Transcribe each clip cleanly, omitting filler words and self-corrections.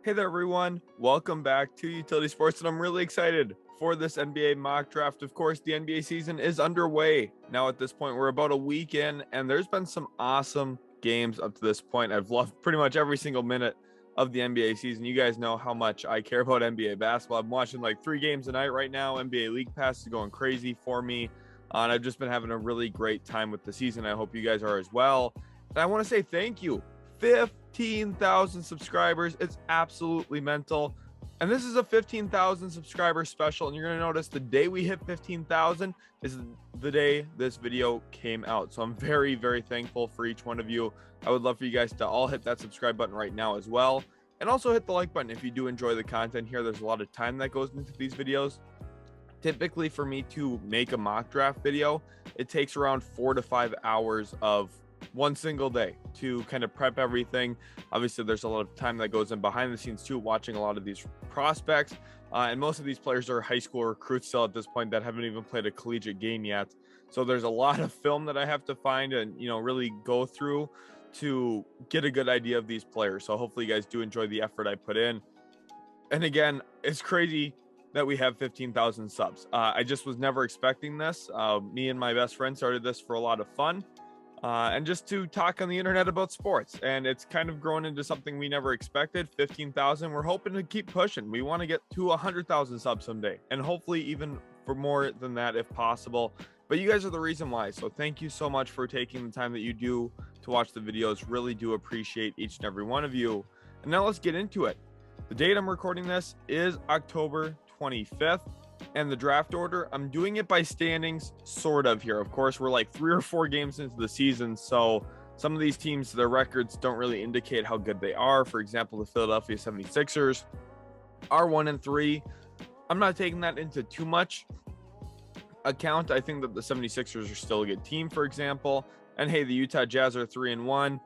Hey there, everyone. Welcome back to Utility Sports, and I'm really excited for this NBA mock draft. Of course, the NBA season is underway. Now, at this point, we're about a week in, and there's been some awesome games up to this point. I've loved pretty much every single minute of the NBA season. You guys know how much I care about NBA basketball. I'm watching like 3 games a night right now. NBA League Pass is going crazy for me, and I've just been having a really great time with the season. I hope you guys are as well. And I want to say thank you. 15,000 subscribers. It's absolutely mental. And this is a 15,000 subscriber special. And you're going to notice the day we hit 15,000 is the day this video came out. So I'm very, very thankful for each one of you. I would love for you guys to all hit that subscribe button right now as well. And also hit the like button if you do enjoy the content here. There's a lot of time that goes into these videos. Typically for me to make a mock draft video, it takes around 4 to 5 hours of one single day to kind of prep everything. Obviously, there's a lot of time that goes in behind the scenes too, watching a lot of these prospects. And most of these players are high school recruits still at this point that haven't even played a collegiate game yet. So there's a lot of film that I have to find and, really go through to get a good idea of these players. So hopefully you guys do enjoy the effort I put in. And again, it's crazy that we have 15,000 subs. I just was never expecting this. Me and my best friend started this for a lot of fun. And just to talk on the internet about sports, and it's kind of grown into something we never expected. 15,000. We're hoping to keep pushing. We want to get to 100,000 subs someday, and hopefully even for more than that if possible. But you guys are the reason why. So thank you so much for taking the time that you do to watch the videos. Really do appreciate each and every one of you. And now let's get into it. The date I'm recording this is October 25th. And the draft order, I'm doing it by standings, sort of here. Of course, we're like 3 or 4 games into the season, so some of these teams, their records don't really indicate how good they are. For example, the Philadelphia 76ers are 1-3. I'm not taking that into too much account. I think that the 76ers are still a good team, for example. And hey, the Utah Jazz are 3-1.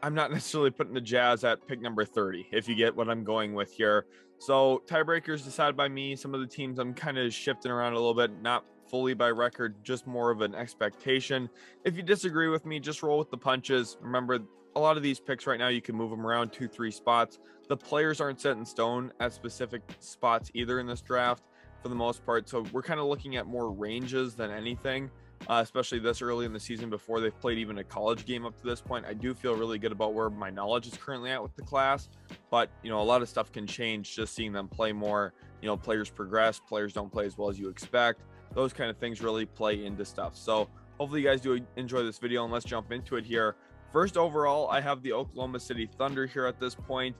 I'm not necessarily putting the Jazz at pick number 30, if you get what I'm going with here. So tiebreakers decided by me. Some of the teams I'm kind of shifting around a little bit, not fully by record, just more of an expectation. If you disagree with me, just roll with the punches. Remember, a lot of these picks right now, you can move them around 2-3 spots. The players aren't set in stone at specific spots either in this draft for the most part. So we're kind of looking at more ranges than anything. Especially this early in the season before they've played even a college game up to this point. I do feel really good about where my knowledge is currently at with the class, but a lot of stuff can change just seeing them play more. Players progress, players don't play as well as you expect. Those kind of things really play into stuff. So hopefully you guys do enjoy this video, and let's jump into it here. First overall, I have the Oklahoma City Thunder here at this point,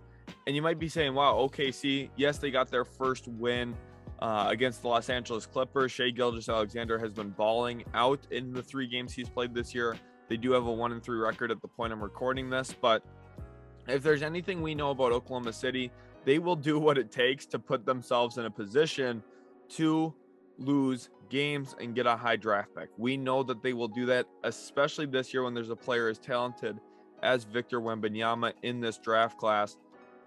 and you might be saying, wow, OKC, yes, they got their first win against the Los Angeles Clippers. Shai Gilgeous-Alexander has been balling out in the 3 games he's played this year. They do have a 1-3 record at the point I'm recording this, but if there's anything we know about Oklahoma City, they will do what it takes to put themselves in a position to lose games and get a high draft pick. We know that they will do that, especially this year when there's a player as talented as Victor Wembanyama in this draft class.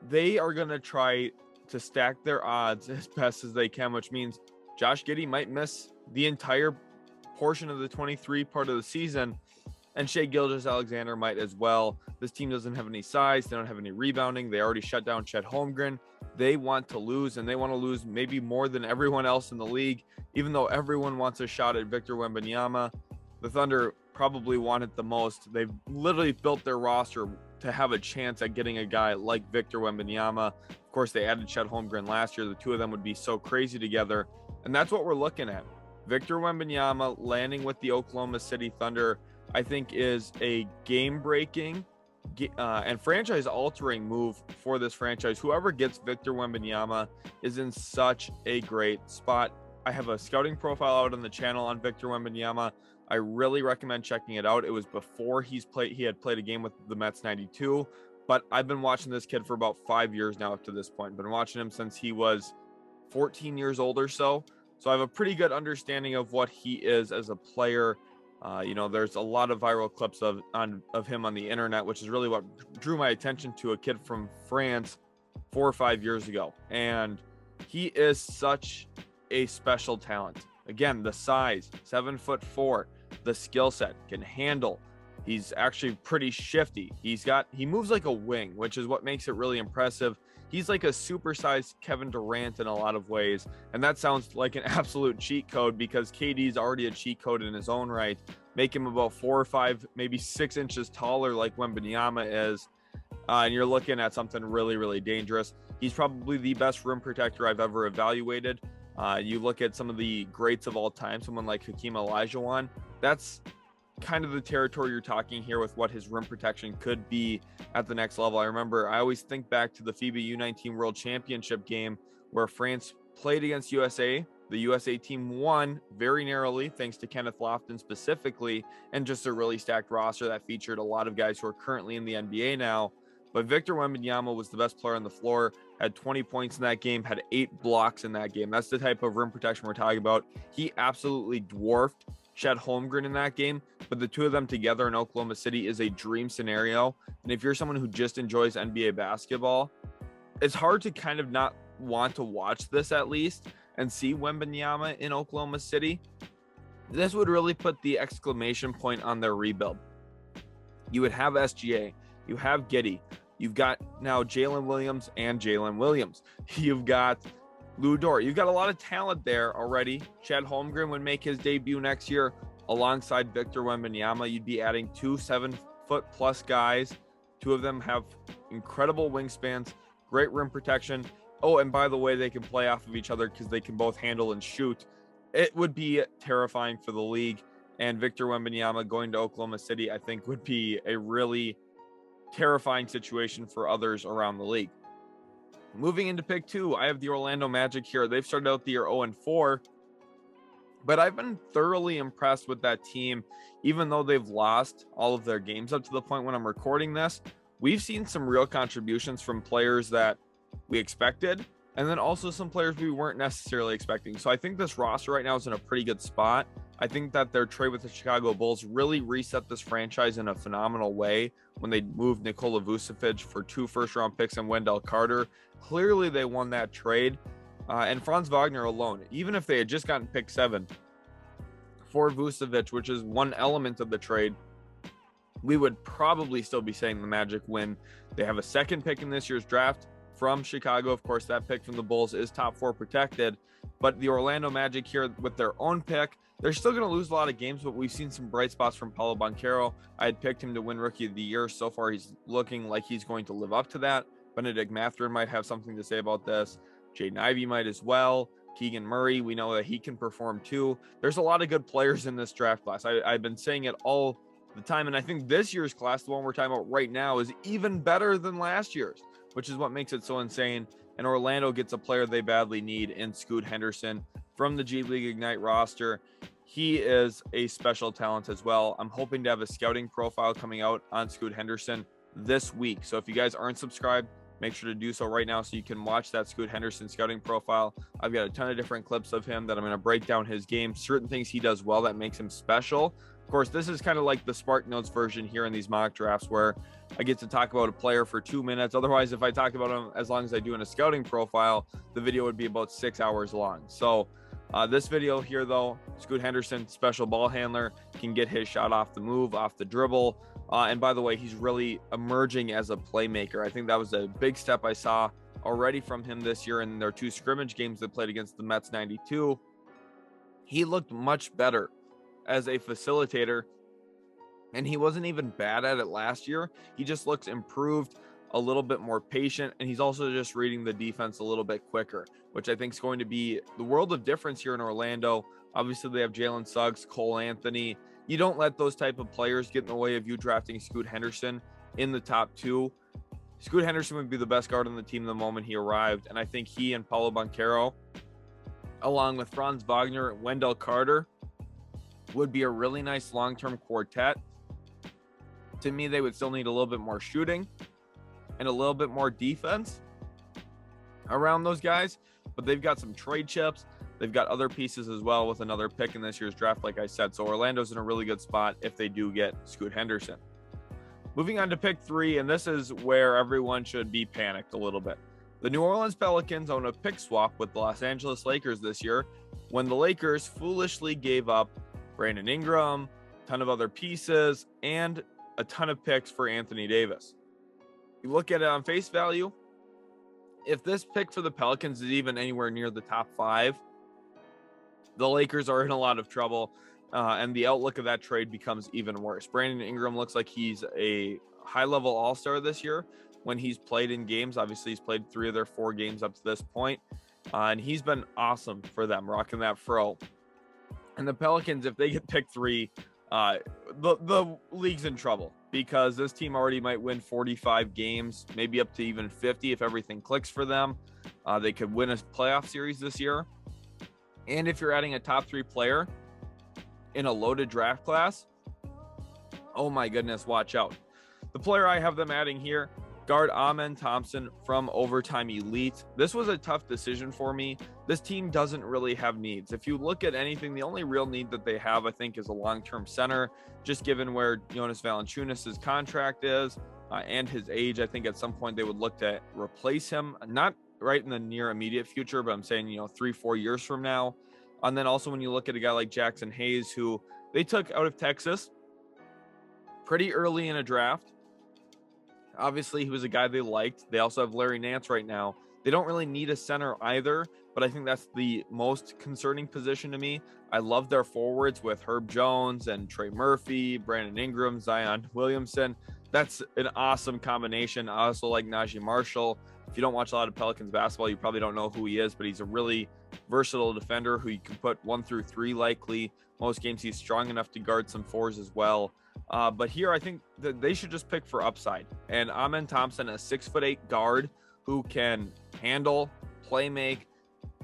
They are going to try to stack their odds as best as they can, which means Josh Giddey might miss the entire portion of the 23 part of the season, and Shai Gilgeous-Alexander might as well. This team doesn't have any size. They don't have any rebounding. They already shut down Chet Holmgren. They want to lose, and they want to lose maybe more than everyone else in the league, even though everyone wants a shot at Victor Wembanyama. The Thunder probably want it the most. They've literally built their roster to have a chance at getting a guy like Victor Wembanyama. Of course, they added Chet Holmgren last year. The two of them would be so crazy together, and that's what we're looking at. Victor Wembanyama landing with the Oklahoma City Thunder, I think, is a game-breaking and franchise-altering move for this franchise. Whoever gets Victor Wembanyama is in such a great spot. I have a scouting profile out on the channel on Victor Wembanyama. I really recommend checking it out. It was before he had played a game with the Mets 92, but I've been watching this kid for about 5 years now up to this point. Been watching him since he was 14 years old or so. So I have a pretty good understanding of what he is as a player. There's a lot of viral clips of him on the internet, which is really what drew my attention to a kid from France 4 or 5 years ago. And he is such a special talent. Again, the size, 7'4", the skill set, can handle, He's actually pretty shifty. He moves like a wing, which is what makes it really impressive. He's like a supersized Kevin Durant in a lot of ways. And that sounds like an absolute cheat code because KD's already a cheat code in his own right. Make him about 4 or 5, maybe 6 inches taller like Wembanyama is. And you're looking at something really, really dangerous. He's probably the best rim protector I've ever evaluated. You look at some of the greats of all time, someone like Hakeem Olajuwon. That's kind of the territory you're talking here with what his rim protection could be at the next level. I always think back to the FIBA U19 World Championship game where France played against USA. The USA team won very narrowly thanks to Kenneth Lofton specifically, and just a really stacked roster that featured a lot of guys who are currently in the NBA now. But Victor Wembanyama was the best player on the floor, had 20 points in that game, had 8 blocks in that game. That's the type of rim protection we're talking about. He absolutely dwarfed Chet Holmgren in that game, but the two of them together in Oklahoma City is a dream scenario. And if you're someone who just enjoys NBA basketball, it's hard to kind of not want to watch this at least and see Wembanyama in Oklahoma City. This would really put the exclamation point on their rebuild. You would have SGA, you have Giddey, you've got now Jalen Williams and Jalen Williams. You've got Lou Dort. You've got a lot of talent there already. Chet Holmgren would make his debut next year alongside Victor Wembanyama. You'd be adding 2 7-foot-plus guys. 2 of them have incredible wingspans, great rim protection. Oh, and by the way, they can play off of each other because they can both handle and shoot. It would be terrifying for the league. And Victor Wembanyama going to Oklahoma City, I think, would be a really terrifying situation for others around the league. Moving into pick 2, I have the Orlando Magic here. They've started out the year 0-4, but I've been thoroughly impressed with that team. Even though they've lost all of their games up to the point when I'm recording this, we've seen some real contributions from players that we expected, and then also some players we weren't necessarily expecting. So I think this roster right now is in a pretty good spot. I think that their trade with the Chicago Bulls really reset this franchise in a phenomenal way when they moved Nikola Vucevic for 2 first-round picks and Wendell Carter. Clearly, they won that trade. And Franz Wagner alone, even if they had just gotten pick 7 for Vucevic, which is one element of the trade, we would probably still be saying the Magic win. They have a 2nd pick in this year's draft from Chicago. Of course, that pick from the Bulls is top 4 protected. But the Orlando Magic here with their own pick, they're still going to lose a lot of games, but we've seen some bright spots from Paolo Banchero. I had picked him to win Rookie of the Year. So far, he's looking like he's going to live up to that. Benedict Mathurin might have something to say about this. Jaden Ivey might as well. Keegan Murray, we know that he can perform too. There's a lot of good players in this draft class. I've been saying it all the time, and I think this year's class, the one we're talking about right now, is even better than last year's, which is what makes it so insane. And Orlando gets a player they badly need in Scoot Henderson from the G League Ignite roster. He is a special talent as well. I'm hoping to have a scouting profile coming out on Scoot Henderson this week. So if you guys aren't subscribed, make sure to do so right now so you can watch that Scoot Henderson scouting profile. I've got a ton of different clips of him that I'm going to break down his game, certain things he does well that makes him special. Of course, this is kind of like the Spark Notes version here in these mock drafts where I get to talk about a player for 2 minutes. Otherwise, if I talk about him as long as I do in a scouting profile, the video would be about 6 hours long. So this video here, though, Scoot Henderson, special ball handler, can get his shot off the move, off the dribble. And by the way, he's really emerging as a playmaker. I think that was a big step I saw already from him this year in their 2 scrimmage games they played against the Mets 92. He looked much better as a facilitator, and he wasn't even bad at it last year. He just looks improved, a little bit more patient, and he's also just reading the defense a little bit quicker, which I think is going to be the world of difference here in Orlando. Obviously, they have Jalen Suggs, Cole Anthony. You don't let those type of players get in the way of you drafting Scoot Henderson in the top 2. Scoot Henderson would be the best guard on the team the moment he arrived, and I think he and Paolo Banchero, along with Franz Wagner and Wendell Carter, would be a really nice long-term quartet. To me, they would still need a little bit more shooting and a little bit more defense around those guys, but they've got some trade chips. They've got other pieces as well with another pick in this year's draft, like I said. So Orlando's in a really good spot if they do get Scoot Henderson. Moving on to pick 3, and this is where everyone should be panicked a little bit. The New Orleans Pelicans own a pick swap with the Los Angeles Lakers this year when the Lakers foolishly gave up Brandon Ingram, a ton of other pieces, and a ton of picks for Anthony Davis. You look at it on face value, if this pick for the Pelicans is even anywhere near the top 5, the Lakers are in a lot of trouble, and the outlook of that trade becomes even worse. Brandon Ingram looks like he's a high-level all-star this year when he's played in games. Obviously, he's played 3 of their 4 games up to this point, and he's been awesome for them, rocking that fro. And the Pelicans, if they get pick 3, the league's in trouble, because this team already might win 45 games, maybe up to even 50 if everything clicks for them. They could win a playoff series this year. And if you're adding a top 3 player in a loaded draft class, oh my goodness, watch out. The player I have them adding here, guard Amen Thompson from Overtime Elite. This was a tough decision for me. This team doesn't really have needs. If you look at anything, the only real need that they have, I think, is a long-term center, just given where Jonas Valanciunas' contract is and his age. I think at some point they would look to replace him, not right in the near immediate future, but I'm saying, 3-4 years from now. And then also when you look at a guy like Jackson Hayes, who they took out of Texas pretty early in a draft. Obviously, he was a guy they liked. They also have Larry Nance right now. They don't really need a center either, but I think that's the most concerning position to me. I love their forwards with Herb Jones and Trey Murphy, Brandon Ingram, Zion Williamson. That's an awesome combination. I also like Najee Marshall. If you don't watch a lot of Pelicans basketball, you probably don't know who he is, but he's a really versatile defender who you can put 1 through 3 likely. Most games he's strong enough to guard some 4s as well. But here I think that they should just pick for upside. And Amen Thompson, a 6'8" guard who can handle, play make,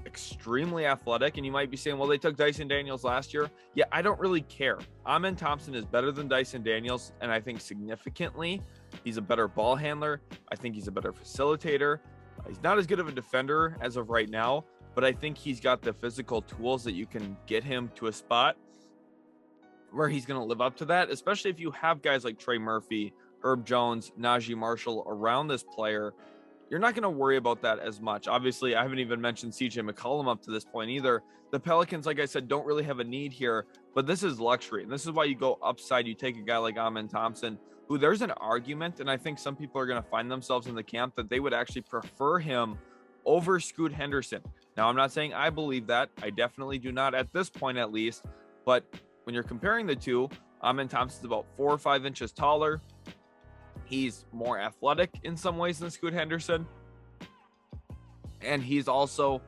extremely athletic. And you might be saying, well, they took Dyson Daniels last year. Yeah, I don't really care. Amen Thompson is better than Dyson Daniels, and I think significantly. He's a better ball handler. I think he's a better facilitator. He's not as good of a defender as of right now, but I think he's got the physical tools that you can get him to a spot where he's going to live up to that, especially if you have guys like Trey Murphy, Herb Jones, Najee Marshall around this player. You're not going to worry about that as much. Obviously, I haven't even mentioned CJ McCollum up to this point either. The Pelicans, like I said, don't really have a need here, but this is luxury. And this is why you go upside. You take a guy like Amen Thompson, who there's an argument, and I think some people are going to find themselves in the camp that they would actually prefer him over Scoot Henderson. Now, I'm not saying I believe that. I definitely do not at this point, at least. But when you're comparing the two, Amen Thompson's about 4 or 5 inches taller. He's more athletic in some ways than Scoot Henderson. And he's also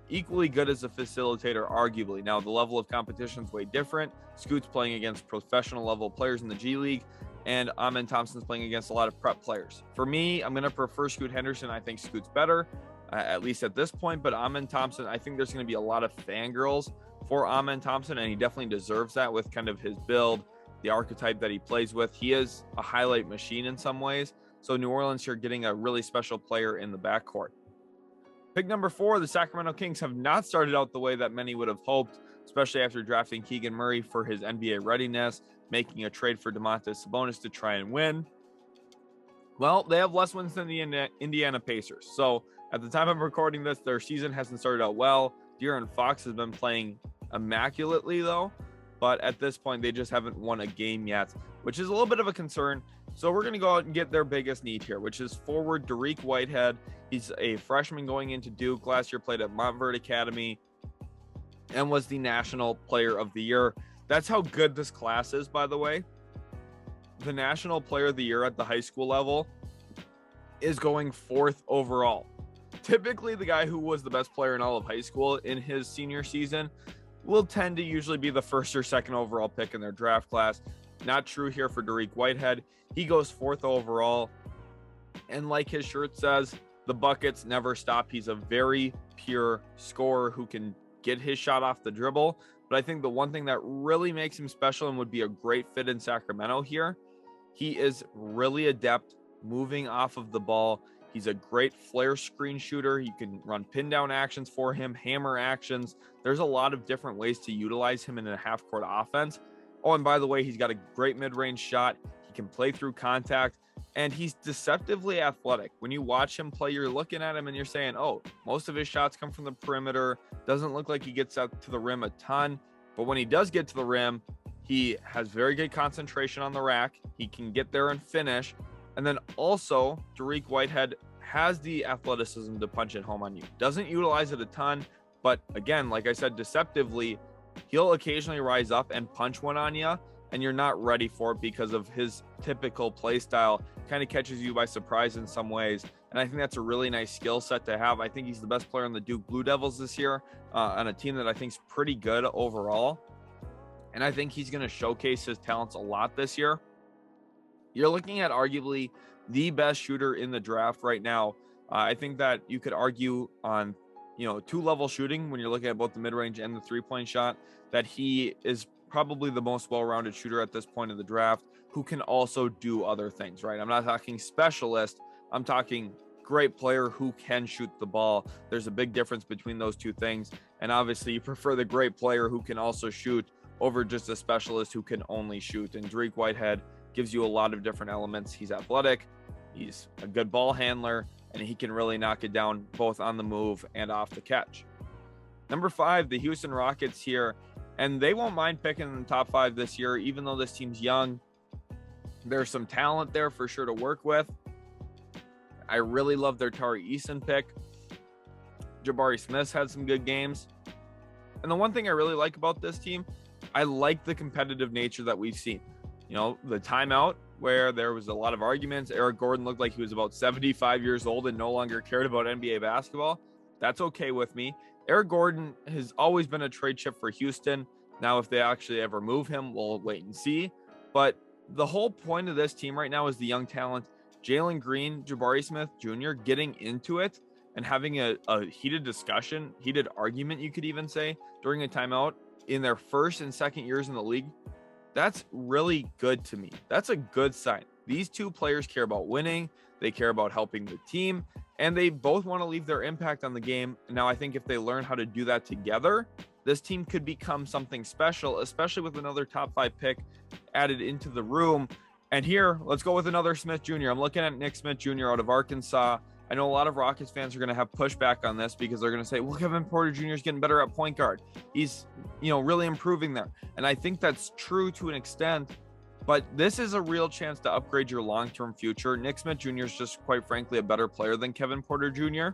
equally good as a facilitator, arguably. Now, the level of competition is way different. Scoot's playing against professional level players in the G League, and Amen Thompson's playing against a lot of prep players. For me, I'm going to prefer Scoot Henderson. I think Scoot's better, at least at this point. But Amen Thompson, I think there's going to be a lot of fangirls for Amen Thompson, and he definitely deserves that with kind of his build, the archetype that he plays with. He is a highlight machine in some ways. So New Orleans here getting a really special player in the backcourt. Pick number 4, the Sacramento Kings have not started out the way that many would have hoped, especially after drafting Keegan Murray for his NBA readiness, making a trade for Domantas Sabonis to try and win. Well, they have less wins than the Indiana Pacers. So at the time of recording this, their season hasn't started out well. De'Aaron Fox has been playing immaculately, though. But at this point, they just haven't won a game yet, which is a little bit of a concern. So we're going to go out and get their biggest need here, which is forward Dariq Whitehead. He's a freshman going into Duke. Last year played at Montverde Academy and was the National Player of the Year. That's how good this class is, by the way. The National Player of the Year at the high school level is going 4th overall. Typically, the guy who was the best player in all of high school in his senior season will tend to usually be the 1st or 2nd overall pick in their draft class. Not true here for Dariq Whitehead. He goes 4th overall. And like his shirt says, the buckets never stop. He's a very pure scorer who can get his shot off the dribble. But I think the one thing that really makes him special and would be a great fit in Sacramento here, he is really adept moving off of the ball. He's a great flare screen shooter. You can run pin down actions for him, hammer actions. There's a lot of different ways to utilize him in a half court offense. Oh, and by the way, he's got a great mid-range shot. He can play through contact, and he's deceptively athletic. When you watch him play, you're looking at him and you're saying, oh, most of his shots come from the perimeter. Doesn't look like he gets out to the rim a ton, but when he does get to the rim, He has very good concentration on the rack. He can get there and finish. And then also, Dariq Whitehead has the athleticism to punch it home on you. Doesn't utilize it a ton, but again, like I said, deceptively, he'll occasionally rise up and punch one on you, and you're not ready for it because of his typical play style. Kind of catches you by surprise in some ways. And I think that's a really nice skill set to have. I think he's the best player on the Duke Blue Devils this year, on a team that I think is pretty good overall. And I think he's going to showcase his talents a lot this year. You're looking at arguably the best shooter in the draft right now. I think that you could argue on, two-level shooting when you're looking at both the mid-range and the three-point shot, that he is probably the most well-rounded shooter at this point of the draft, who can also do other things, right? I'm not talking specialist. I'm talking great player who can shoot the ball. There's a big difference between those two things. And obviously you prefer the great player who can also shoot over just a specialist who can only shoot. And Dariq Whitehead gives you a lot of different elements. He's athletic, he's a good ball handler, and he can really knock it down both on the move and off the catch. Number 5, the Houston Rockets here, and they won't mind picking in the top 5 this year, even though this team's young. There's some talent there for sure to work with. I really love their Tari Eason pick. Jabari Smith's had some good games. And the one thing I really like about this team, I like the competitive nature that we've seen. The timeout where there was a lot of arguments. Eric Gordon looked like he was about 75 years old and no longer cared about NBA basketball. That's okay with me. Eric Gordon has always been a trade chip for Houston. Now, if they actually ever move him, we'll wait and see. But the whole point of this team right now is the young talent. Jalen Green, Jabari Smith Jr. getting into it and having a heated discussion, heated argument, you could even say, during a timeout in their first and second years in the league. That's really good to me. That's a good sign. These two players care about winning. They care about helping the team, and they both want to leave their impact on the game. Now, I think if they learn how to do that together, this team could become something special, especially with another top 5 pick added into the room. And here, let's go with another Smith Jr. I'm looking at Nick Smith Jr. out of Arkansas. I know a lot of Rockets fans are going to have pushback on this because they're going to say, well, Kevin Porter Jr. is getting better at point guard. He's, really improving there. And I think that's true to an extent, but this is a real chance to upgrade your long-term future. Nick Smith Jr. is just, quite frankly, a better player than Kevin Porter Jr.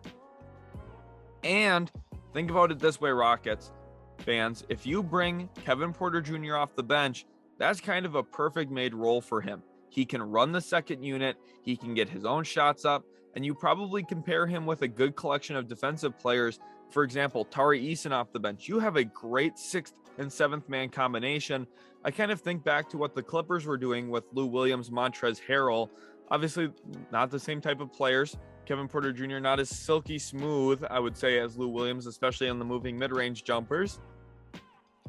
And think about it this way, Rockets fans. If you bring Kevin Porter Jr. off the bench, that's kind of a perfect made role for him. He can run the second unit. He can get his own shots up. And you probably compare him with a good collection of defensive players. For example, Tari Eason off the bench. You have a great 6th and 7th man combination. I kind of think back to what the Clippers were doing with Lou Williams, Montrezl Harrell. Obviously, not the same type of players. Kevin Porter Jr. not as silky smooth, I would say, as Lou Williams, especially on the moving mid-range jumpers.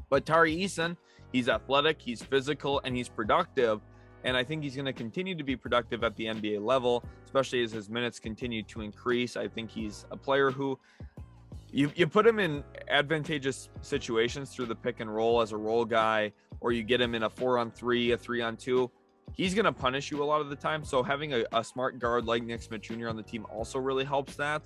But Tari Eason, he's athletic, he's physical, and he's productive. And I think he's going to continue to be productive at the NBA level, especially as his minutes continue to increase. I think he's a player who you put him in advantageous situations through the pick and roll as a roll guy, or you get him in a 4-on-3, a 3-on-2. He's going to punish you a lot of the time. So having a smart guard like Nick Smith Jr. on the team also really helps that.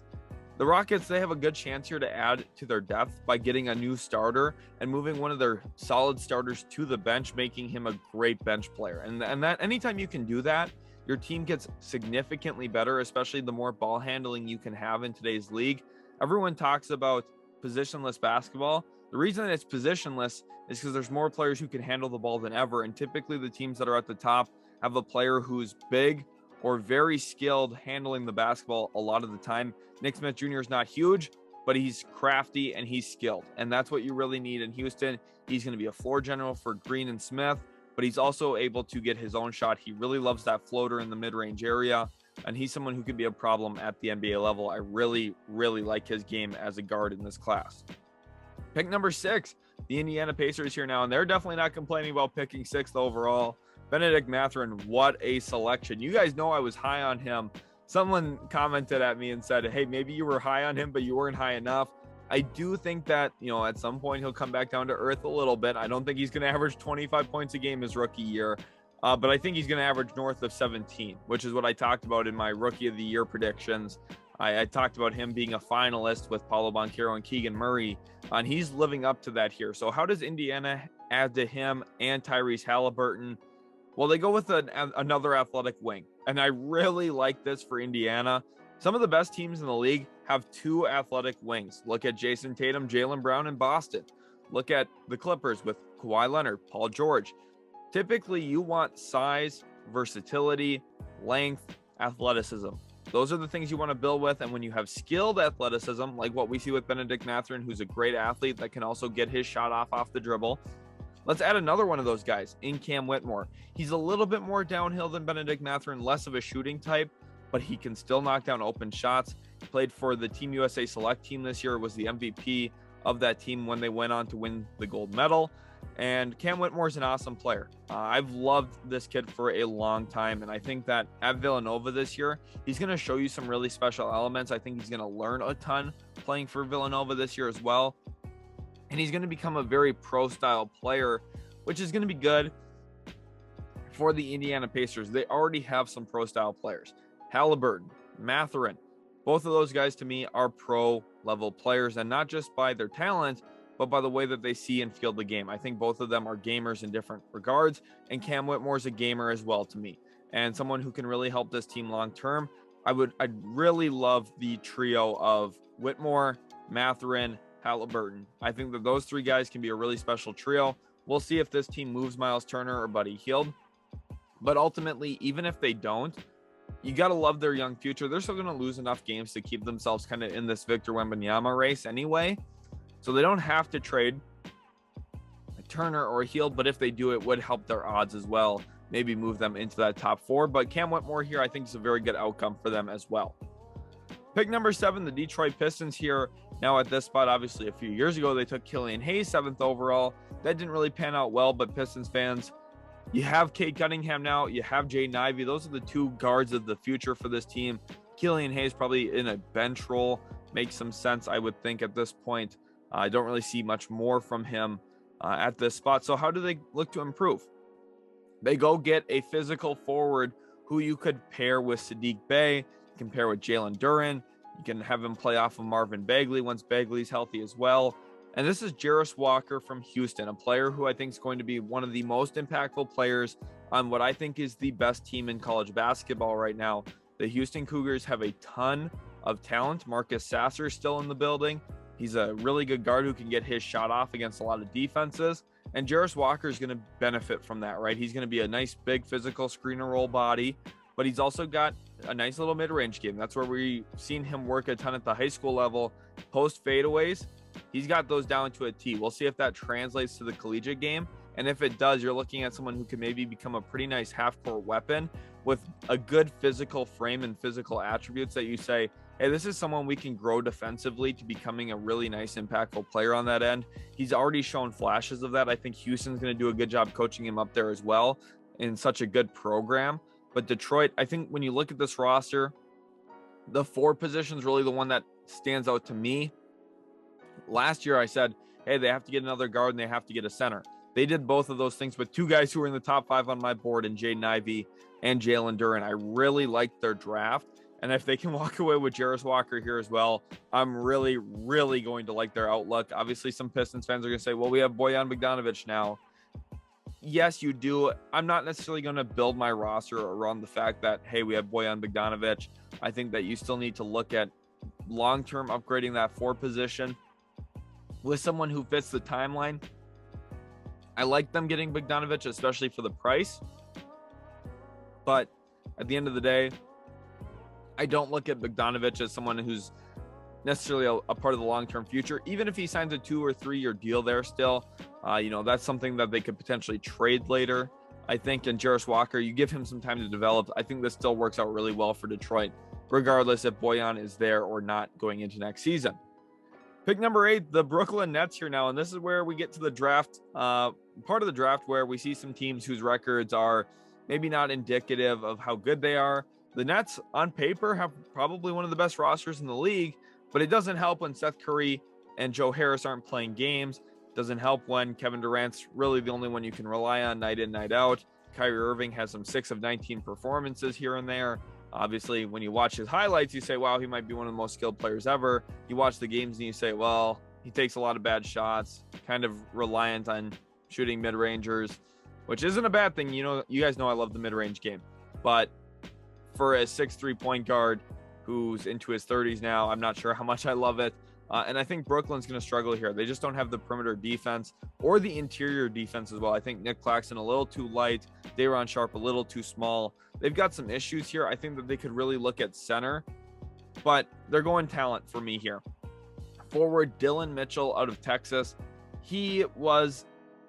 The Rockets, they have a good chance here to add to their depth by getting a new starter and moving one of their solid starters to the bench, making him a great bench player. And that anytime you can do that, your team gets significantly better, especially the more ball handling you can have in today's league. Everyone talks about positionless basketball. The reason it's positionless is because there's more players who can handle the ball than ever. And typically the teams that are at the top have a player who's big or very skilled handling the basketball a lot of the time. Nick Smith Jr. is not huge, but he's crafty and he's skilled. And that's what you really need in Houston. He's going to be a floor general for Green and Smith, but he's also able to get his own shot. He really loves that floater in the mid-range area, and he's someone who could be a problem at the NBA level. I really, really like his game as a guard in this class. Pick number 6, the Indiana Pacers here now, and they're definitely not complaining about picking 6th overall. Benedict Mathurin, what a selection. You guys know I was high on him. Someone commented at me and said, hey, maybe you were high on him, but you weren't high enough. I do think that, at some point he'll come back down to earth a little bit. I don't think he's going to average 25 points a game his rookie year, but I think he's going to average north of 17, which is what I talked about in my rookie of the year predictions. I talked about him being a finalist with Paolo Banchero and Keegan Murray, and he's living up to that here. So how does Indiana add to him and Tyrese Halliburton? Well, they go with another athletic wing, and I really like this for Indiana. Some of the best teams in the league have two athletic wings. Look at Jason Tatum, Jaylen Brown in Boston. Look at the Clippers with Kawhi Leonard, Paul George. Typically, you want size, versatility, length, athleticism. Those are the things you want to build with. And when you have skilled athleticism, like what we see with Bennedict Mathurin, who's a great athlete that can also get his shot off the dribble, let's add another one of those guys in Cam Whitmore. He's a little bit more downhill than Bennedict Mathurin, less of a shooting type, but he can still knock down open shots. He played for the Team USA Select team this year, was the MVP of that team when they went on to win the gold medal. And Cam Whitmore is an awesome player. I've loved this kid for a long time, and I think that at Villanova this year, he's going to show you some really special elements. I think he's going to learn a ton playing for Villanova this year as well. And he's going to become a very pro-style player, which is going to be good for the Indiana Pacers. They already have some pro-style players. Halliburton, Mathurin, both of those guys to me are pro-level players, and not just by their talent, but by the way that they see and feel the game. I think both of them are gamers in different regards, and Cam Whitmore is a gamer as well to me, and someone who can really help this team long-term. I'd really love the trio of Whitmore, Mathurin, Halliburton. I think that those three guys can be a really special trio. We'll see if this team moves Miles Turner or Buddy Hield, but ultimately, even if they don't, you got to love their young future. They're still going to lose enough games to keep themselves kind of in this Victor Wembanyama race anyway. So they don't have to trade a Turner or a Hield, but if they do, it would help their odds as well. Maybe move them into that top four. But Cam Whitmore here, I think, is a very good outcome for them as well. Pick number 7, the Detroit Pistons here. Now at this spot, obviously a few years ago, they took Killian Hayes 7th overall. That didn't really pan out well, but Pistons fans, you have Cade Cunningham now. You have Jaden Ivey. Those are the two guards of the future for this team. Killian Hayes probably in a bench role makes some sense, I would think, at this point. I don't really see much more from him at this spot. So how do they look to improve? They go get a physical forward who you could pair with Sadiq Bey. You can pair with Jalen Duren. You can have him play off of Marvin Bagley once Bagley's healthy as well. And this is Jarris Walker from Houston, a player who I think is going to be one of the most impactful players on what I think is the best team in college basketball right now. The Houston Cougars have a ton of talent. Marcus Sasser is still in the building. He's a really good guard who can get his shot off against a lot of defenses. And Jarris Walker is going to benefit from that, right? He's going to be a nice, big, physical screen and roll body, but he's also got a nice little mid-range game. That's where we've seen him work a ton at the high school level. Post fadeaways, he's got those down to a T. We'll see if that translates to the collegiate game. And if it does, you're looking at someone who can maybe become a pretty nice half-court weapon with a good physical frame and physical attributes that you say, hey, this is someone we can grow defensively to becoming a really nice, impactful player on that end. He's already shown flashes of that. I think Houston's going to do a good job coaching him up there as well in such a good program. But Detroit, I think when you look at this roster, the 4 position is really the one that stands out to me. Last year, I said, hey, they have to get another guard and they have to get a center. They did both of those things with 2 guys who were in the top 5 on my board, in Jaden Ivey and Jalen Duren. I really liked their draft. And if they can walk away with Jarris Walker here as well, I'm really, really going to like their outlook. Obviously, some Pistons fans are going to say, well, we have Bojan Bogdanovic now. Yes, you do. I'm not necessarily going to build my roster around the fact that, hey, we have Bojan Bogdanovic. I think that you still need to look at long-term upgrading that 4 position with someone who fits the timeline. I like them getting Bogdanovic, especially for the price. But at the end of the day, I don't look at Bogdanovic as someone who's necessarily a part of the long-term future. Even if he signs a 2 or 3 year deal there still, that's something that they could potentially trade later. I think in Jarris Walker, you give him some time to develop. I think this still works out really well for Detroit, regardless if Bojan is there or not going into next season. Pick number 8, the Brooklyn Nets here now. And this is where we get to the draft, part of the draft where we see some teams whose records are maybe not indicative of how good they are. The Nets on paper have probably one of the best rosters in the league, but it doesn't help when Seth Curry and Joe Harris aren't playing games. It doesn't help when Kevin Durant's really the only one you can rely on night in, night out. Kyrie Irving has some 6 of 19 performances here and there. Obviously, when you watch his highlights, you say, wow, he might be one of the most skilled players ever. You watch the games and you say, well, he takes a lot of bad shots, kind of reliant on shooting mid-rangers, which isn't a bad thing. You guys know I love the mid-range game. But for a 6'3" point guard who's into his 30s now, I'm not sure how much I love it. And I think Brooklyn's going to struggle here. They just don't have the perimeter defense or the interior defense as well. I think Nick Claxton a little too light, Day'Ron Sharpe a little too small. They've got some issues here. I think that they could really look at center, but they're going talent for me here. Forward, Dylan Mitchell out of Texas. He was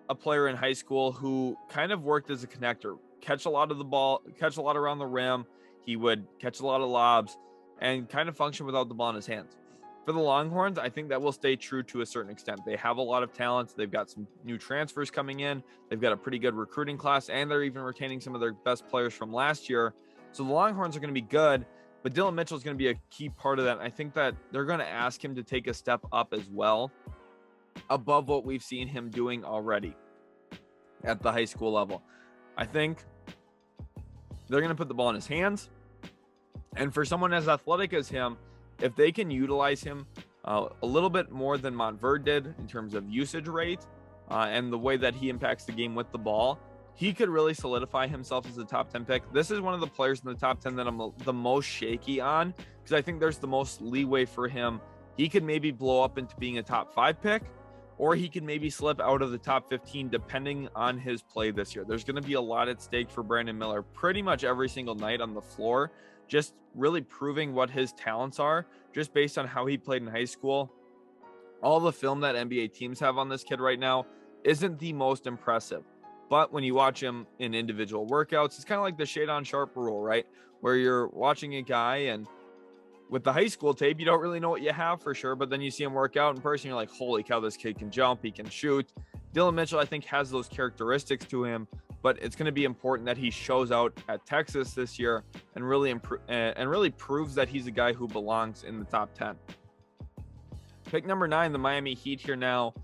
a player in high school who kind of worked as a connector, catch a lot of the ball, catch a lot around the rim. He would catch a lot of lobs and kind of function without the ball in his hands. For the Longhorns, I think that will stay true to a certain extent. They have a lot of talent. They've got some new transfers coming in. They've got a pretty good recruiting class, and they're even retaining some of their best players from last year. So the Longhorns are going to be good, but Dylan Mitchell is going to be a key part of that. I think that they're going to ask him to take a step up as well, above what we've seen him doing already at the high school level. I think they're going to put the ball in his hands. And for someone as athletic as him, if they can utilize him a little bit more than Montverde did in terms of usage rate and the way that he impacts the game with the ball, he could really solidify himself as a top 10 pick. This is one of the players in the top 10 that I'm the most shaky on, because I think there's the most leeway for him. He could maybe blow up into being a top 5 pick, or he could maybe slip out of the top 15 depending on his play this year. There's going to be a lot at stake for Brandon Miller pretty much every single night on the floor, just really proving what his talents are just based on how he played in high school. All the film that NBA teams have on this kid right now isn't the most impressive, but when you watch him in individual workouts, it's kind of like the Sheldon Sharpe rule, right? Where you're watching a guy and with the high school tape, you don't really know what you have for sure, but then you see him work out in person, you're like, holy cow, this kid can jump, he can shoot. Dylan Mitchell, I think, has those characteristics to him, but it's going to be important that he shows out at Texas this year and really proves that he's a guy who belongs in the top 10. Pick number 9, the Miami Heat here now.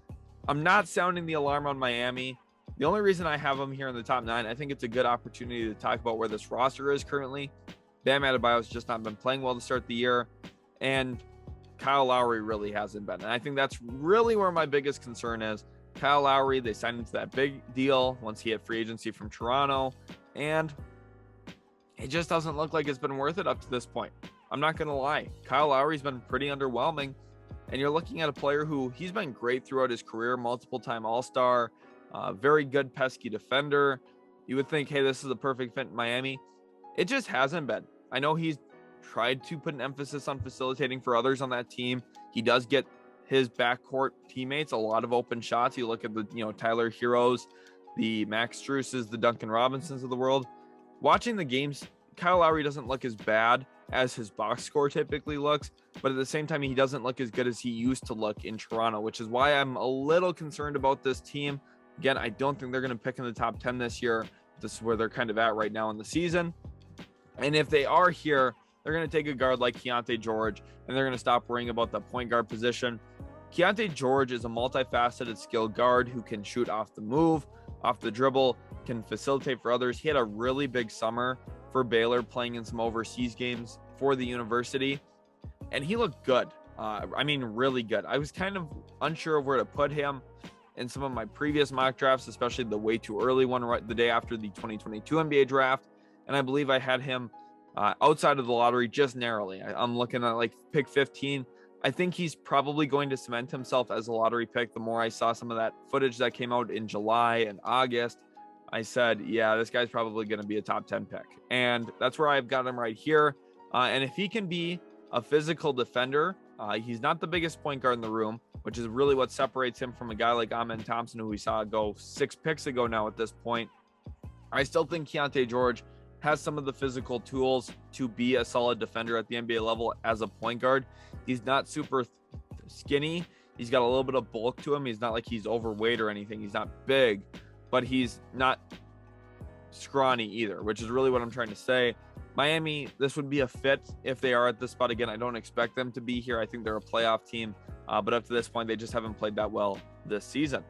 I'm not sounding the alarm on Miami. The only reason I have them here in the top 9, I think it's a good opportunity to talk about where this roster is currently. Bam Adebayo's just not been playing well to start the year, and Kyle Lowry really hasn't been. And I think that's really where my biggest concern is. Kyle Lowry, they signed him to that big deal once he had free agency from Toronto, and it just doesn't look like it's been worth it up to this point. I'm not going to lie. Kyle Lowry's been pretty underwhelming, and you're looking at a player who he's been great throughout his career, multiple-time All-Star, very good pesky defender. You would think, hey, this is a perfect fit in Miami. It just hasn't been. I know he's tried to put an emphasis on facilitating for others on that team. He does get his backcourt teammates a lot of open shots. You look at the Tyler Heroes, the Max Struces, the Duncan Robinsons of the world. Watching the games, Kyle Lowry doesn't look as bad as his box score typically looks, but at the same time, he doesn't look as good as he used to look in Toronto, which is why I'm a little concerned about this team. Again, I don't think they're going to pick in the top 10 this year. This is where they're kind of at right now in the season. And if they are here, they're going to take a guard like Keontae George, and they're going to stop worrying about the point guard position. Keontae George is a multifaceted skilled guard who can shoot off the move, off the dribble, can facilitate for others. He had a really big summer for Baylor, playing in some overseas games for the university, and he looked good. Really good. I was kind of unsure of where to put him in some of my previous mock drafts, especially the way too early one right the day after the 2022 NBA draft. And I believe I had him outside of the lottery just narrowly. I'm looking at like pick 15. I think he's probably going to cement himself as a lottery pick. The more I saw some of that footage that came out in July and August, I said, yeah, this guy's probably going to be a top 10 pick. And that's where I've got him right here. And if he can be a physical defender, he's not the biggest point guard in the room, which is really what separates him from a guy like Amen Thompson, who we saw go 6 picks ago now at this point. I still think Keontae George has some of the physical tools to be a solid defender at the NBA level as a point guard. He's not super skinny. He's got a little bit of bulk to him. He's not like he's overweight or anything. He's not big, but he's not scrawny either, which is really what I'm trying to say. Miami, this would be a fit if they are at this spot. Again, I don't expect them to be here. I think they're a playoff team, but up to this point, they just haven't played that well this season.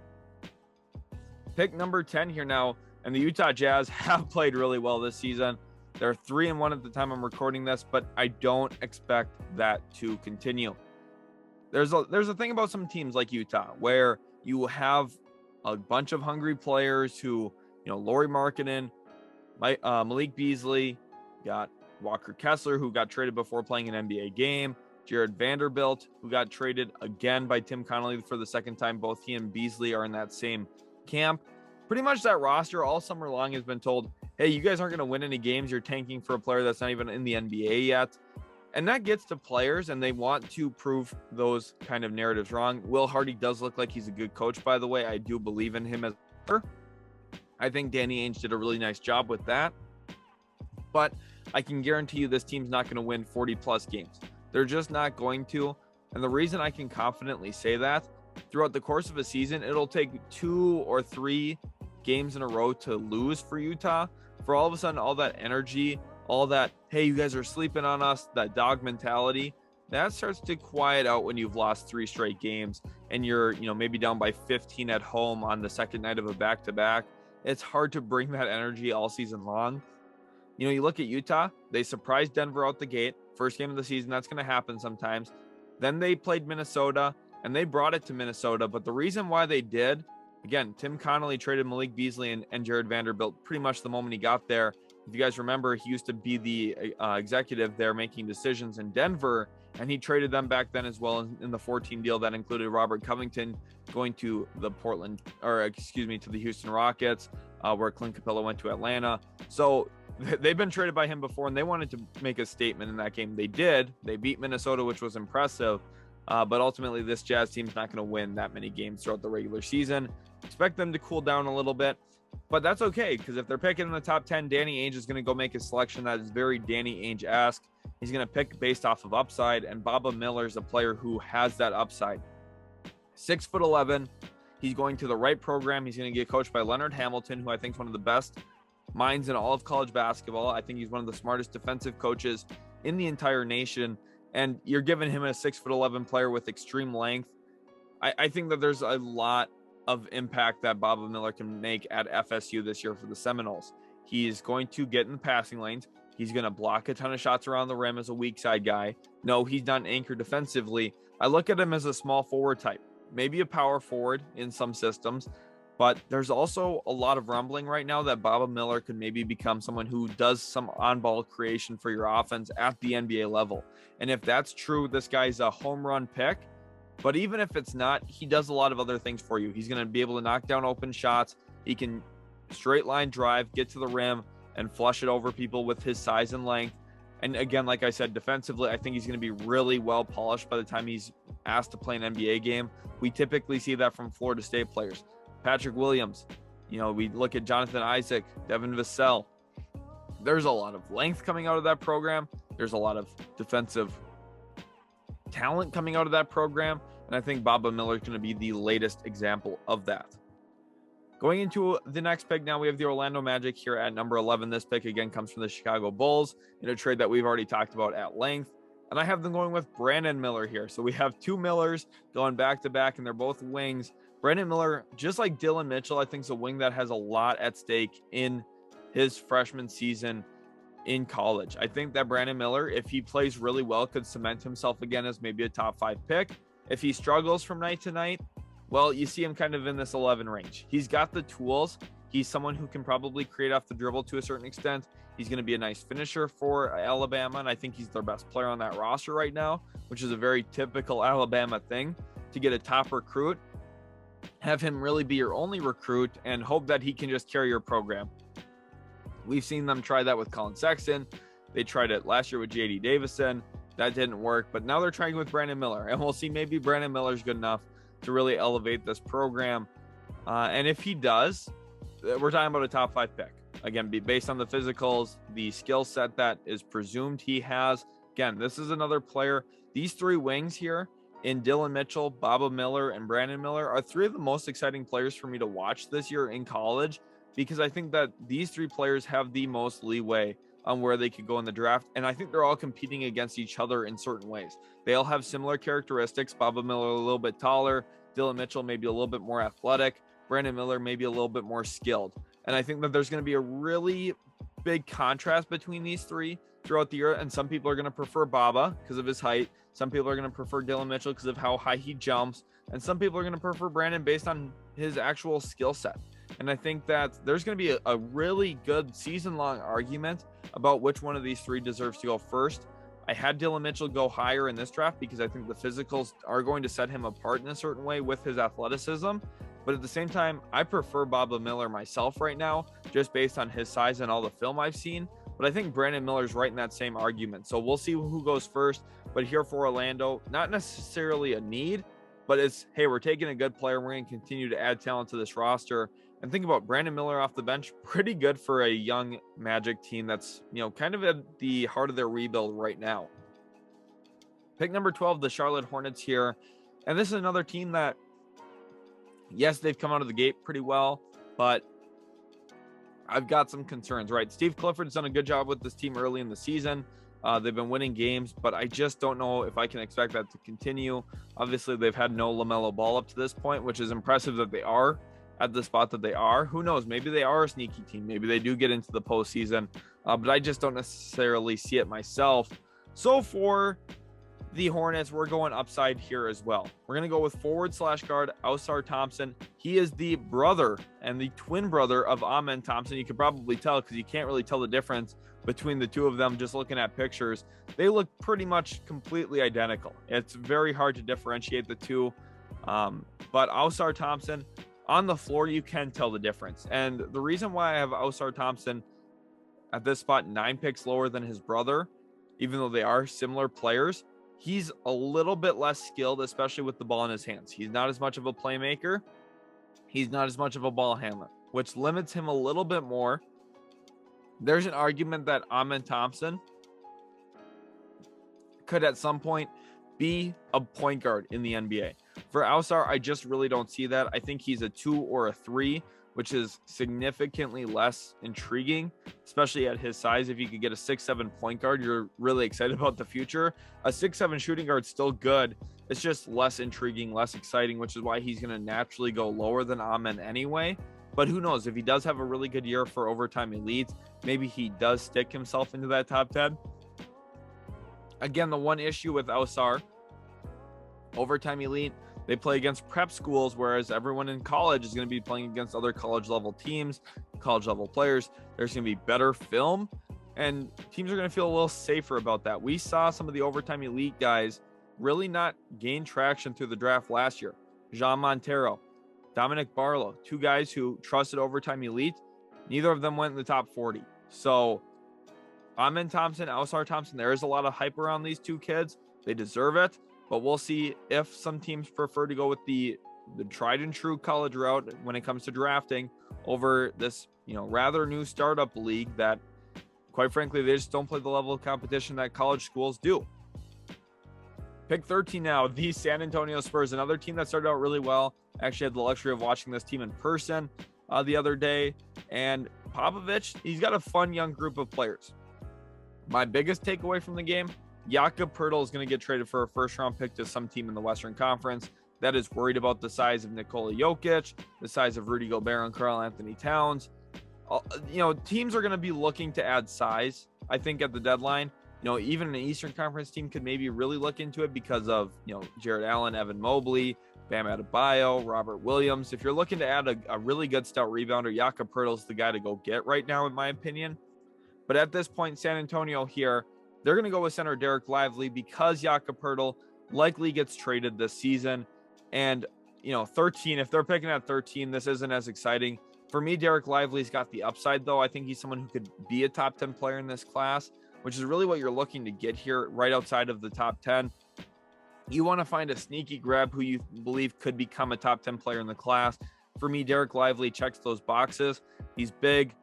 Pick number 10 here now. And the Utah Jazz have played really well this season. They're 3-1 at the time I'm recording this, but I don't expect that to continue. There's a thing about some teams like Utah where you have a bunch of hungry players who, Lauri Markkanen, Malik Beasley, got Walker Kessler, who got traded before playing an NBA game, Jared Vanderbilt, who got traded again by Tim Connolly for the second time. Both he and Beasley are in that same camp. Pretty much that roster all summer long has been told, hey, you guys aren't going to win any games. You're tanking for a player that's not even in the NBA yet. And that gets to players, and they want to prove those kind of narratives wrong. Will Hardy does look like he's a good coach, by the way. I do believe in him as a player. I think Danny Ainge did a really nice job with that. But I can guarantee you this team's not going to win 40-plus games. They're just not going to. And the reason I can confidently say that, throughout the course of a season, it'll take 2 or 3 games in a row to lose for Utah. For all of a sudden, all that energy, all that, hey, you guys are sleeping on us, that dog mentality, that starts to quiet out when you've lost 3 straight games and you're, maybe down by 15 at home on the second night of a back-to-back. It's hard to bring that energy all season long. You look at Utah, they surprised Denver out the gate. First game of the season, that's going to happen sometimes. Then they played Minnesota, and they brought it to Minnesota. But the reason why they did, again, Tim Connolly traded Malik Beasley and Jared Vanderbilt pretty much the moment he got there. If you guys remember, he used to be the executive there making decisions in Denver, and he traded them back then as well in the 14 deal that included Robert Covington going to the Houston Rockets, where Clint Capella went to Atlanta. So they've been traded by him before, and they wanted to make a statement in that game. They did. They beat Minnesota, which was impressive. But ultimately, this Jazz team's not going to win that many games throughout the regular season. Expect them to cool down a little bit. But that's okay, because if they're picking in the top 10, Danny Ainge is going to go make a selection that is very Danny Ainge-esque. He's going to pick based off of upside, and Baba Miller is a player who has that upside. 6'11". He's going to the right program. He's going to get coached by Leonard Hamilton, who I think is one of the best minds in all of college basketball. I think he's one of the smartest defensive coaches in the entire nation. And you're giving him a 6'11" player with extreme length. I think that there's a lot of impact that Baba Miller can make at FSU this year for the Seminoles. He's going to get in the passing lanes. He's going to block a ton of shots around the rim as a weak side guy. No, he's not an anchor defensively. I look at him as a small forward type, maybe a power forward in some systems, but there's also a lot of rumbling right now that Baba Miller could maybe become someone who does some on-ball creation for your offense at the NBA level. And if that's true, this guy's a home run pick. But even if it's not, he does a lot of other things for you. He's going to be able to knock down open shots. He can straight line drive, get to the rim, and flush it over people with his size and length. And again, like I said, defensively, I think he's going to be really well polished by the time he's asked to play an NBA game. We typically see that from Florida State players. Patrick Williams, we look at Jonathan Isaac, Devin Vassell. There's a lot of length coming out of that program. There's a lot of defensive talent coming out of that program. And I think Baba Miller is going to be the latest example of that. Going into the next pick now, we have the Orlando Magic here at number 11. This pick again comes from the Chicago Bulls in a trade that we've already talked about at length. And I have them going with Brandon Miller here. So we have 2 Millers going back to back, and they're both wings. Brandon Miller, just like Dylan Mitchell, I think is a wing that has a lot at stake in his freshman season in college. I think that Brandon Miller, if he plays really well, could cement himself again as maybe a top 5 pick. If he struggles from night to night, well, you see him kind of in this 11 range. He's got the tools. He's someone who can probably create off the dribble to a certain extent. He's going to be a nice finisher for Alabama, and I think he's their best player on that roster right now, which is a very typical Alabama thing, to get a top recruit, have him really be your only recruit, and hope that he can just carry your program. We've seen them try that with Colin Sexton. They tried it last year with J.D. Davison. That didn't work, but now they're trying with Brandon Miller, and we'll see maybe Brandon Miller's good enough to really elevate this program. And if he does, we're talking about a top 5 pick. Again, based on the physicals, the skill set that is presumed he has. Again, this is another player. These 3 wings here in Dylan Mitchell, Baba Miller, and Brandon Miller are 3 of the most exciting players for me to watch this year in college, because I think that these 3 players have the most leeway on where they could go in the draft. And I think they're all competing against each other in certain ways. They all have similar characteristics. Baba Miller a little bit taller, Dylan Mitchell maybe a little bit more athletic, Brandon Miller maybe a little bit more skilled. And I think that there's going to be a really big contrast between these 3 throughout the year. And some people are going to prefer Baba because of his height. Some people are going to prefer Dylan Mitchell because of how high he jumps. And some people are going to prefer Brandon based on his actual skill set. And I think that there's going to be a really good season-long argument about which one of these three deserves to go first. I had Dylan Mitchell go higher in this draft because I think the physicals are going to set him apart in a certain way with his athleticism. But at the same time, I prefer Baba Miller myself right now, just based on his size and all the film I've seen. But I think Brandon Miller's right in that same argument. So we'll see who goes first. But here for Orlando, not necessarily a need, but it's, hey, we're taking a good player. We're going to continue to add talent to this roster. And think about Brandon Miller off the bench, pretty good for a young Magic team that's, kind of at the heart of their rebuild right now. Pick number 12, the Charlotte Hornets here. And this is another team that, yes, they've come out of the gate pretty well, but I've got some concerns, right? Steve Clifford's done a good job with this team early in the season. They've been winning games, but I just don't know if I can expect that to continue. Obviously, they've had no LaMelo Ball up to this point, which is impressive that they are at the spot that they are. Who knows? Maybe they are a sneaky team. Maybe they do get into the postseason, but I just don't necessarily see it myself. So for the Hornets, we're going upside here as well. We're going to go with forward/guard Ausar Thompson. He is the brother and the twin brother of Amen Thompson. You could probably tell because you can't really tell the difference between the two of them just looking at pictures. They look pretty much completely identical. It's very hard to differentiate the two. But Ausar Thompson, on the floor, you can tell the difference. And the reason why I have Ausar Thompson at this spot 9 picks lower than his brother, even though they are similar players, he's a little bit less skilled, especially with the ball in his hands. He's not as much of a playmaker. He's not as much of a ball handler, which limits him a little bit more. There's an argument that Amen Thompson could at some point be a point guard in the NBA. For Ausar, I just really don't see that. I think he's a 2 or a 3, which is significantly less intriguing, especially at his size. If you could get a 6'7" point guard, you're really excited about the future. A 6'7" shooting guard's still good. It's just less intriguing, less exciting, which is why he's going to naturally go lower than Amen anyway. But who knows? If he does have a really good year for overtime elite, maybe he does stick himself into that top 10. Again, the one issue with Ausar, overtime elite, they play against prep schools, whereas everyone in college is going to be playing against other college level teams, college level players. There's going to be better film, and teams are going to feel a little safer about that. We saw some of the overtime elite guys really not gain traction through the draft last year. Jean Montero, Dominic Barlow, 2 guys who trusted overtime elite. Neither of them went in the top 40. So Amen Thompson, Ausar Thompson, there is a lot of hype around these 2 kids. They deserve it. But we'll see if some teams prefer to go with the tried and true college route when it comes to drafting over this, rather new startup league that, quite frankly, they just don't play the level of competition that college schools do. Pick 13 now, the San Antonio Spurs, another team that started out really well. I actually had the luxury of watching this team in person the other day. And Popovich, he's got a fun young group of players. My biggest takeaway from the game, Jakob Poeltl is going to get traded for a first-round pick to some team in the Western Conference that is worried about the size of Nikola Jokic, the size of Rudy Gobert and Karl Anthony Towns. Teams are going to be looking to add size, I think, at the deadline. Even an Eastern Conference team could maybe really look into it because of, Jared Allen, Evan Mobley, Bam Adebayo, Robert Williams. If you're looking to add a really good stout rebounder, Jakob Poeltl is the guy to go get right now, in my opinion. But at this point, San Antonio here, they're going to go with center Dariq Lively because Jakob Poeltl likely gets traded this season. And, 13, if they're picking at 13, this isn't as exciting. For me, Dariq Lively's got the upside, though. I think he's someone who could be a top 10 player in this class, which is really what you're looking to get here right outside of the top 10. You want to find a sneaky grab who you believe could become a top 10 player in the class. For me, Dariq Lively checks those boxes. He's big,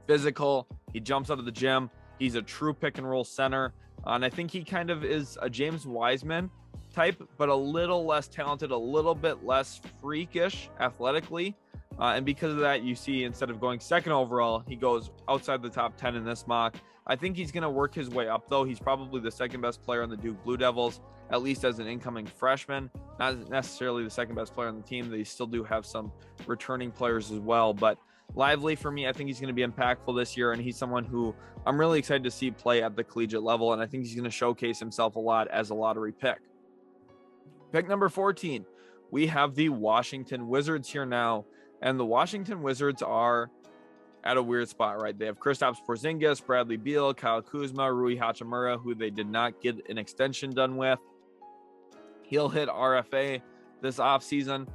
physical. He jumps out of the gym. He's a true pick and roll center. And I think he kind of is a James Wiseman type, but a little less talented, a little bit less freakish athletically. And because of that, you see, instead of going second overall, he goes outside the top 10 in this mock. I think he's going to work his way up, though. He's probably the second best player on the Duke Blue Devils, at least as an incoming freshman. Not necessarily the second best player on the team. They still do have some returning players as well. But Lively for me, I think he's going to be impactful this year, and he's someone who I'm really excited to see play at the collegiate level, and I think he's going to showcase himself a lot as a lottery pick. Pick number 14, we have the Washington Wizards here now, and the Washington Wizards are at a weird spot, right? They have Kristaps Porzingis, Bradley Beal, Kyle Kuzma, Rui Hachimura, who they did not get an extension done with. He'll hit RFA this offseason.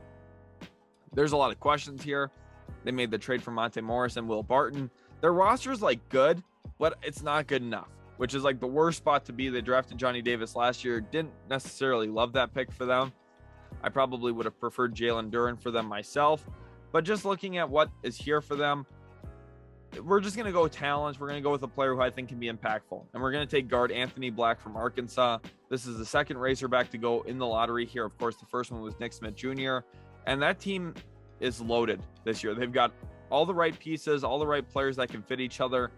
There's a lot of questions here. They made the trade for Monte Morris and Will Barton. Their roster is like good, but it's not good enough, which is like the worst spot to be. They drafted Johnny Davis last year. Didn't necessarily love that pick for them. I probably would have preferred Jalen Duren for them myself, but just looking at what is here for them, we're just going to go talent. We're going to go with a player who I think can be impactful. And we're going to take guard Anthony Black from Arkansas. This is the second Razorback to go in the lottery here. Of course, the first one was Nick Smith Jr. And that team is loaded this year. They've got all the right pieces, all the right players that can fit each other.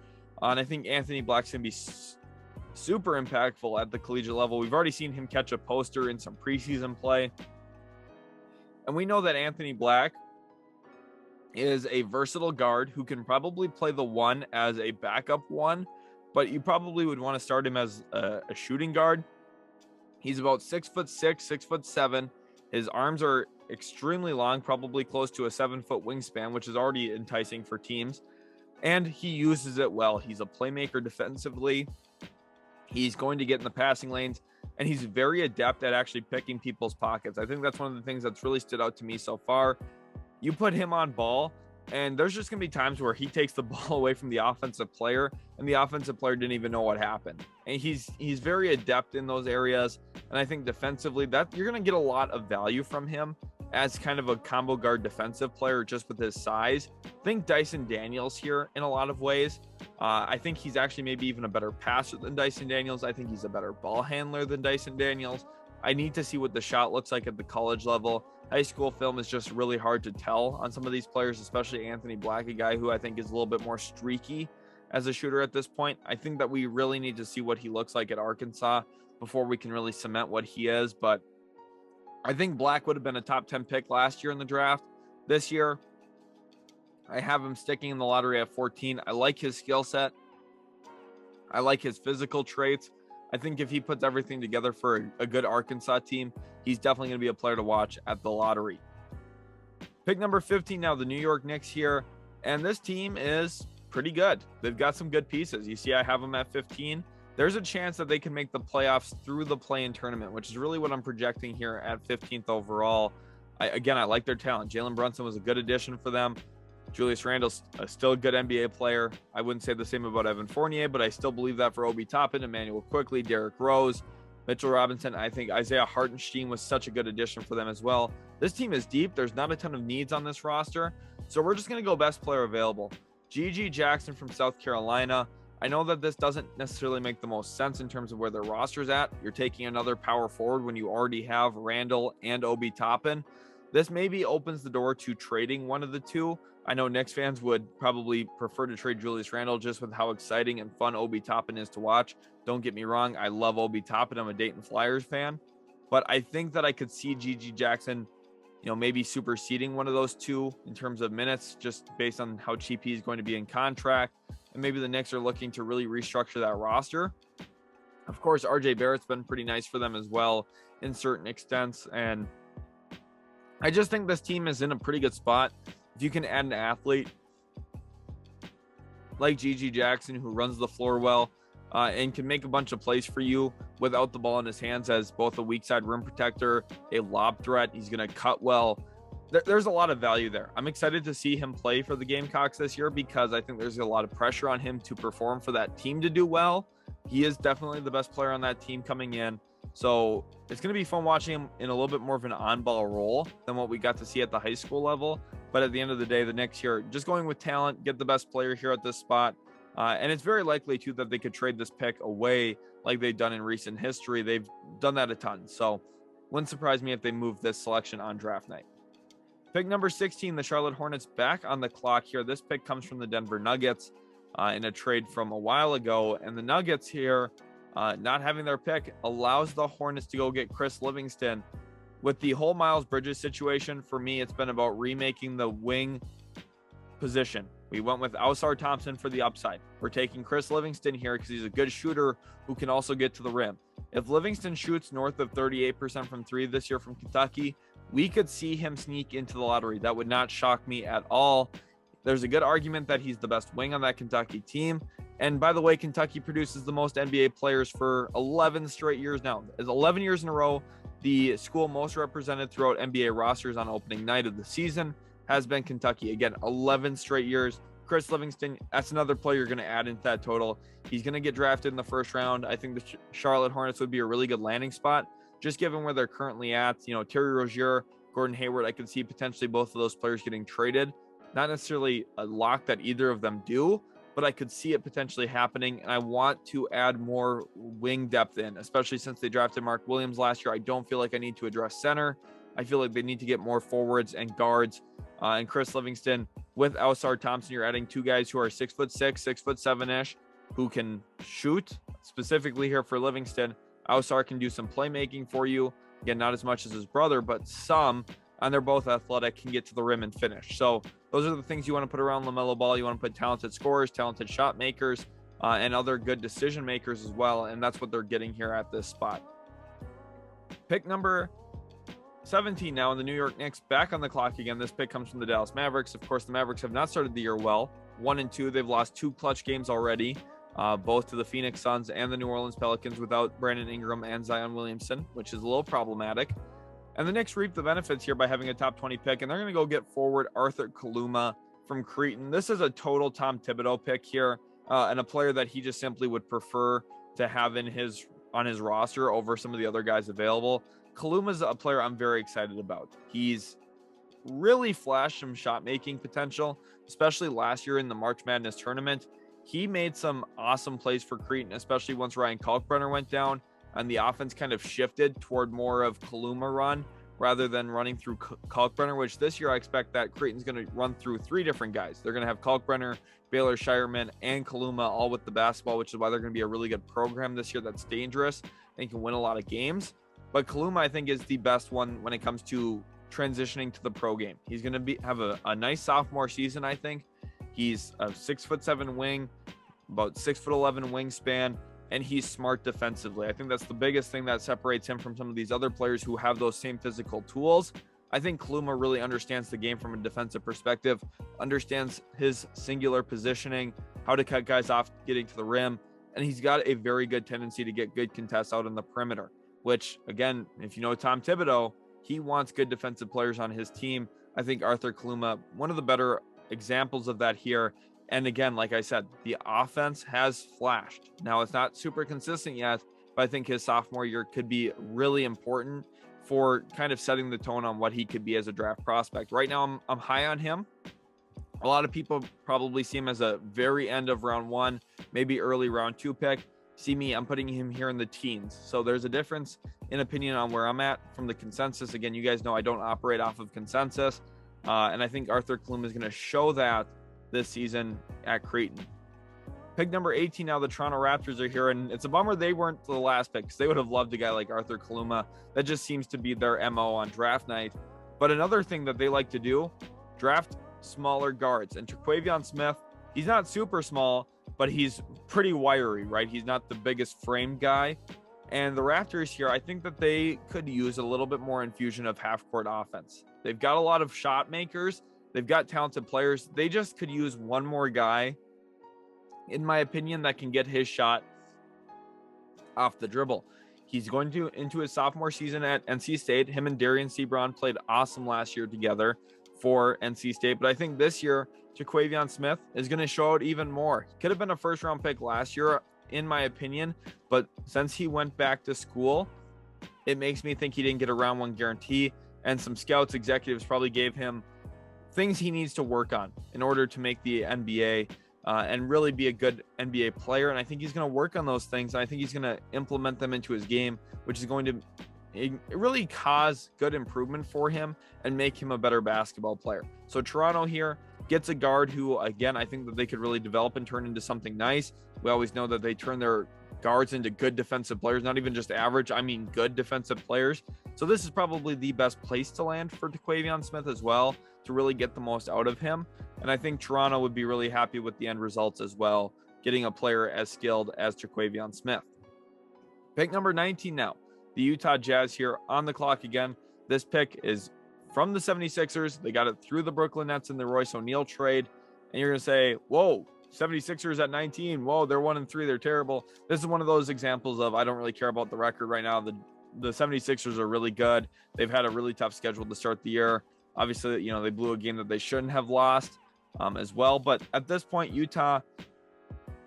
And I think Anthony Black's going to be super impactful at the collegiate level. We've already seen him catch a poster in some preseason play. And we know that Anthony Black is a versatile guard who can probably play the one as a backup one, but you probably would want to start him as a shooting guard. He's about 6'6", 6'7". His arms are extremely long, probably close to a 7-foot wingspan, which is already enticing for teams. And he uses it well. He's a playmaker defensively. He's going to get in the passing lanes, and he's very adept at actually picking people's pockets. I think that's one of the things that's really stood out to me so far. You put him on ball, and there's just going to be times where he takes the ball away from the offensive player, and the offensive player didn't even know what happened. And he's very adept in those areas. And I think defensively, that you're going to get a lot of value from him as kind of a combo guard defensive player just with his size. Think Dyson Daniels here in a lot of ways. I think he's actually maybe even a better passer than Dyson Daniels. I think he's a better ball handler than Dyson Daniels. I need to see what the shot looks like at the college level. High school film is just really hard to tell on some of these players, especially Anthony Black, a guy who I think is a little bit more streaky as a shooter at this point. I think that we really need to see what he looks like at Arkansas before we can really cement what he is. But I think Black would have been a top 10 pick last year in the draft. This year, I have him sticking in the lottery at 14. I like his skill set. I like his physical traits. I think if he puts everything together for a good Arkansas team, he's definitely going to be a player to watch at the lottery. Pick number 15 now, the New York Knicks here. And this team is pretty good. They've got some good pieces. You see, I have them at 15. There's a chance that they can make the playoffs through the play-in tournament, which is really what I'm projecting here at 15th overall. I like their talent. Jalen Brunson was a good addition for them. Julius Randle's still a good NBA player. I wouldn't say the same about Evan Fournier, but I still believe that for Obi Toppin, Emmanuel Quickley, Derrick Rose, Mitchell Robinson. I think Isaiah Hartenstein was such a good addition for them as well. This team is deep. There's not a ton of needs on this roster. So we're just going to go best player available. GG Jackson from South Carolina. I know that this doesn't necessarily make the most sense in terms of where their roster's at. You're taking another power forward when you already have Randle and Obi Toppin. This maybe opens the door to trading one of the two. I know Knicks fans would probably prefer to trade Julius Randle just with how exciting and fun Obi Toppin is to watch. Don't get me wrong. I love Obi Toppin. I'm a Dayton Flyers fan. But I think that I could see GG Jackson, maybe superseding one of those two in terms of minutes, just based on how cheap he's going to be in contract. And maybe the Knicks are looking to really restructure that roster. Of course, RJ Barrett's been pretty nice for them as well in certain extents. And I just think this team is in a pretty good spot. If you can add an athlete like GG Jackson, who runs the floor well and can make a bunch of plays for you without the ball in his hands as both a weak side rim protector, a lob threat, he's going to cut well. There's a lot of value there. I'm excited to see him play for the Gamecocks this year because I think there's a lot of pressure on him to perform for that team to do well. He is definitely the best player on that team coming in. So it's going to be fun watching him in a little bit more of an on-ball role than what we got to see at the high school level. But at the end of the day, the Knicks here, just going with talent, get the best player here at this spot. And it's very likely, too, that they could trade this pick away like they've done in recent history. They've done that a ton. So wouldn't surprise me if they move this selection on draft night. Pick number 16, the Charlotte Hornets back on the clock here. This pick comes from the Denver Nuggets in a trade from a while ago. And the Nuggets here, not having their pick, allows the Hornets to go get Chris Livingston. With the whole Miles Bridges situation, for me, it's been about remaking the wing position. We went with Ausar Thompson for the upside. We're taking Chris Livingston here because he's a good shooter who can also get to the rim. If Livingston shoots north of 38% from three this year from Kentucky, we could see him sneak into the lottery. That would not shock me at all. There's a good argument that he's the best wing on that Kentucky team. And by the way, Kentucky produces the most NBA players for 11 straight years now. It's 11 years in a row. The school most represented throughout NBA rosters on opening night of the season has been Kentucky. Again, 11 straight years. Chris Livingston, that's another player you're going to add into that total. He's going to get drafted in the first round. I think the Charlotte Hornets would be a really good landing spot, just given where they're currently at. You know, Terry Rozier, Gordon Hayward, I could see potentially both of those players getting traded. Not necessarily a lock that either of them do, but I could see it potentially happening. And I want to add more wing depth in, especially since they drafted Mark Williams last year. I don't feel like I need to address center. I feel like they need to get more forwards and guards. And Chris Livingston with Ausar Thompson, you're adding two guys who are 6'6", 6'7" who can shoot. Specifically here for Livingston, Ausar can do some playmaking for you. Again, not as much as his brother, but some. And they're both athletic, can get to the rim and finish. So those are the things you want to put around LaMelo Ball. You want to put talented scorers, talented shot makers, and other good decision makers as well. And that's what they're getting here at this spot. Pick number 17 now in the New York Knicks, back on the clock again. This pick comes from the Dallas Mavericks. Of course, the Mavericks have not started the year well. 1-2, they've lost 2 clutch games already, both to the Phoenix Suns and the New Orleans Pelicans without Brandon Ingram and Zion Williamson, which is a little problematic. And the Knicks reap the benefits here by having a top 20 pick, and they're going to go get forward Arthur Kaluma from Creighton. This is a total Tom Thibodeau pick here, and a player that he just simply would prefer to have on his roster over some of the other guys available. Kaluma's a player I'm very excited about. He's really flashed some shot making potential, especially last year in the March Madness tournament. He made some awesome plays for Creighton, especially once Ryan Kalkbrenner went down and the offense kind of shifted toward more of Kaluma run rather than running through Kalkbrenner, which this year I expect that Creighton's going to run through 3 different guys. They're going to have Kalkbrenner, Baylor Shireman, and Kaluma all with the basketball, which is why they're going to be a really good program this year that's dangerous and can win a lot of games. But Kaluma, I think, is the best one when it comes to transitioning to the pro game. He's going to have a nice sophomore season, I think. He's a 6'7" wing, about 6'11" wingspan, and he's smart defensively. I think that's the biggest thing that separates him from some of these other players who have those same physical tools. I think Kaluma really understands the game from a defensive perspective, understands his singular positioning, how to cut guys off getting to the rim, and he's got a very good tendency to get good contests out on the perimeter, which, again, if you know Tom Thibodeau, he wants good defensive players on his team. I think Arthur Kaluma, one of the better examples of that here. And again, like I said, the offense has flashed. Now, it's not super consistent yet, but I think his sophomore year could be really important for kind of setting the tone on what he could be as a draft prospect. Right now, I'm high on him. A lot of people probably see him as a very end of round 1, maybe early round 2 pick. See me, I'm putting him here in the teens. So there's a difference in opinion on where I'm at from the consensus. Again, you guys know I don't operate off of consensus. And I think Arthur Kaluma is going to show that this season at Creighton. Pick number 18 now, the Toronto Raptors are here, and it's a bummer they weren't the last pick because they would have loved a guy like Arthur Kaluma. That just seems to be their MO on draft night. But another thing that they like to do, draft smaller guards. And Terquavion Smith, he's not super small, but he's pretty wiry, right? He's not the biggest frame guy. And the Raptors here, I think that they could use a little bit more infusion of half-court offense. They've got a lot of shot makers. They've got talented players. They just could use one more guy, in my opinion, that can get his shot off the dribble. He's going into his sophomore season at NC State. Him and Darian Sebron played awesome last year together for NC State. But I think this year, Terquavion Smith is going to show out even more. He could have been a first-round pick last year, in my opinion. But since he went back to school, it makes me think he didn't get a round 1 guarantee. And some scouts, executives probably gave him things he needs to work on in order to make the NBA and really be a good NBA player. And I think he's going to work on those things. And I think he's going to implement them into his game, which is going to really cause good improvement for him and make him a better basketball player. So Toronto here gets a guard who, again, I think that they could really develop and turn into something nice. We always know that they turn their guards into good defensive players, not even just average, I mean good defensive players. So this is probably the best place to land for Taquavion Smith as well, to really get the most out of him. And I think Toronto would be really happy with the end results as well, getting a player as skilled as Taquavion Smith. Pick number 19 now, the Utah Jazz here on the clock again. This pick is from the 76ers. They got it through the Brooklyn Nets in the Royce O'Neal trade. And you're going to say, whoa, 76ers at 19. Whoa, they're 1-3. They're terrible. This is one of those examples of I don't really care about the record right now. The 76ers are really good. They've had a really tough schedule to start the year. Obviously, you know, they blew a game that they shouldn't have lost as well. But at this point, Utah,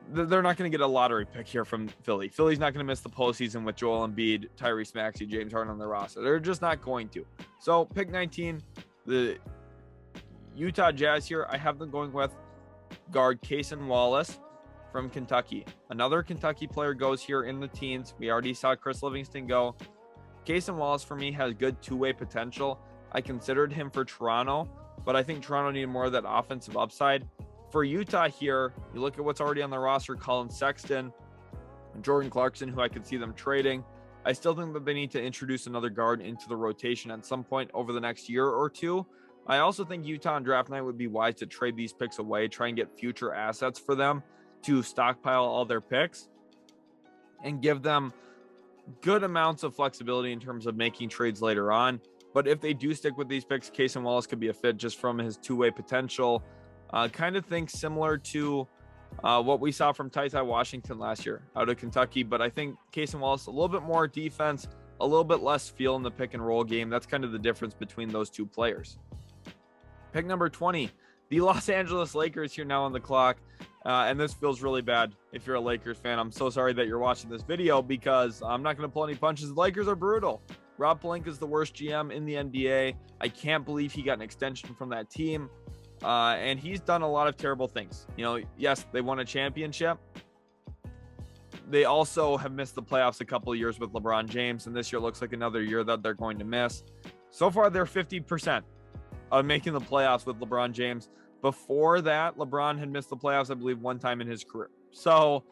they're not going to get a lottery pick here from Philly. Philly's not going to miss the postseason with Joel Embiid, Tyrese Maxey, James Harden on their roster. They're just not going to. So pick 19, the Utah Jazz here. I have them going with guard Cason Wallace from Kentucky. Another Kentucky player goes here in the teens. We already saw Chris Livingston go. Cason Wallace for me has good two-way potential. I considered him for Toronto, but I think Toronto needed more of that offensive upside. For Utah here, you look at what's already on the roster, Colin Sexton, Jordan Clarkson, who I could see them trading. I still think that they need to introduce another guard into the rotation at some point over the next year or two. I also think Utah on draft night would be wise to trade these picks away, try and get future assets for them to stockpile all their picks and give them good amounts of flexibility in terms of making trades later on. But if they do stick with these picks, Cason Wallace could be a fit just from his two-way potential. Kind of think similar to what we saw from Ty Washington last year out of Kentucky. But I think Cason Wallace, a little bit more defense, a little bit less feel in the pick and roll game. That's kind of the difference between those two players. Pick number 20, the Los Angeles Lakers here now on the clock. And this feels really bad if you're a Lakers fan. I'm so sorry that you're watching this video because I'm not going to pull any punches. The Lakers are brutal. Rob Pelinka is the worst GM in the NBA. I can't believe he got an extension from that team. And he's done a lot of terrible things. You know, yes, they won a championship. They also have missed the playoffs a couple of years with LeBron James, and this year looks like another year that they're going to miss. So far, they're 50% of making the playoffs with LeBron James. Before that, LeBron had missed the playoffs, I believe, one time in his career. So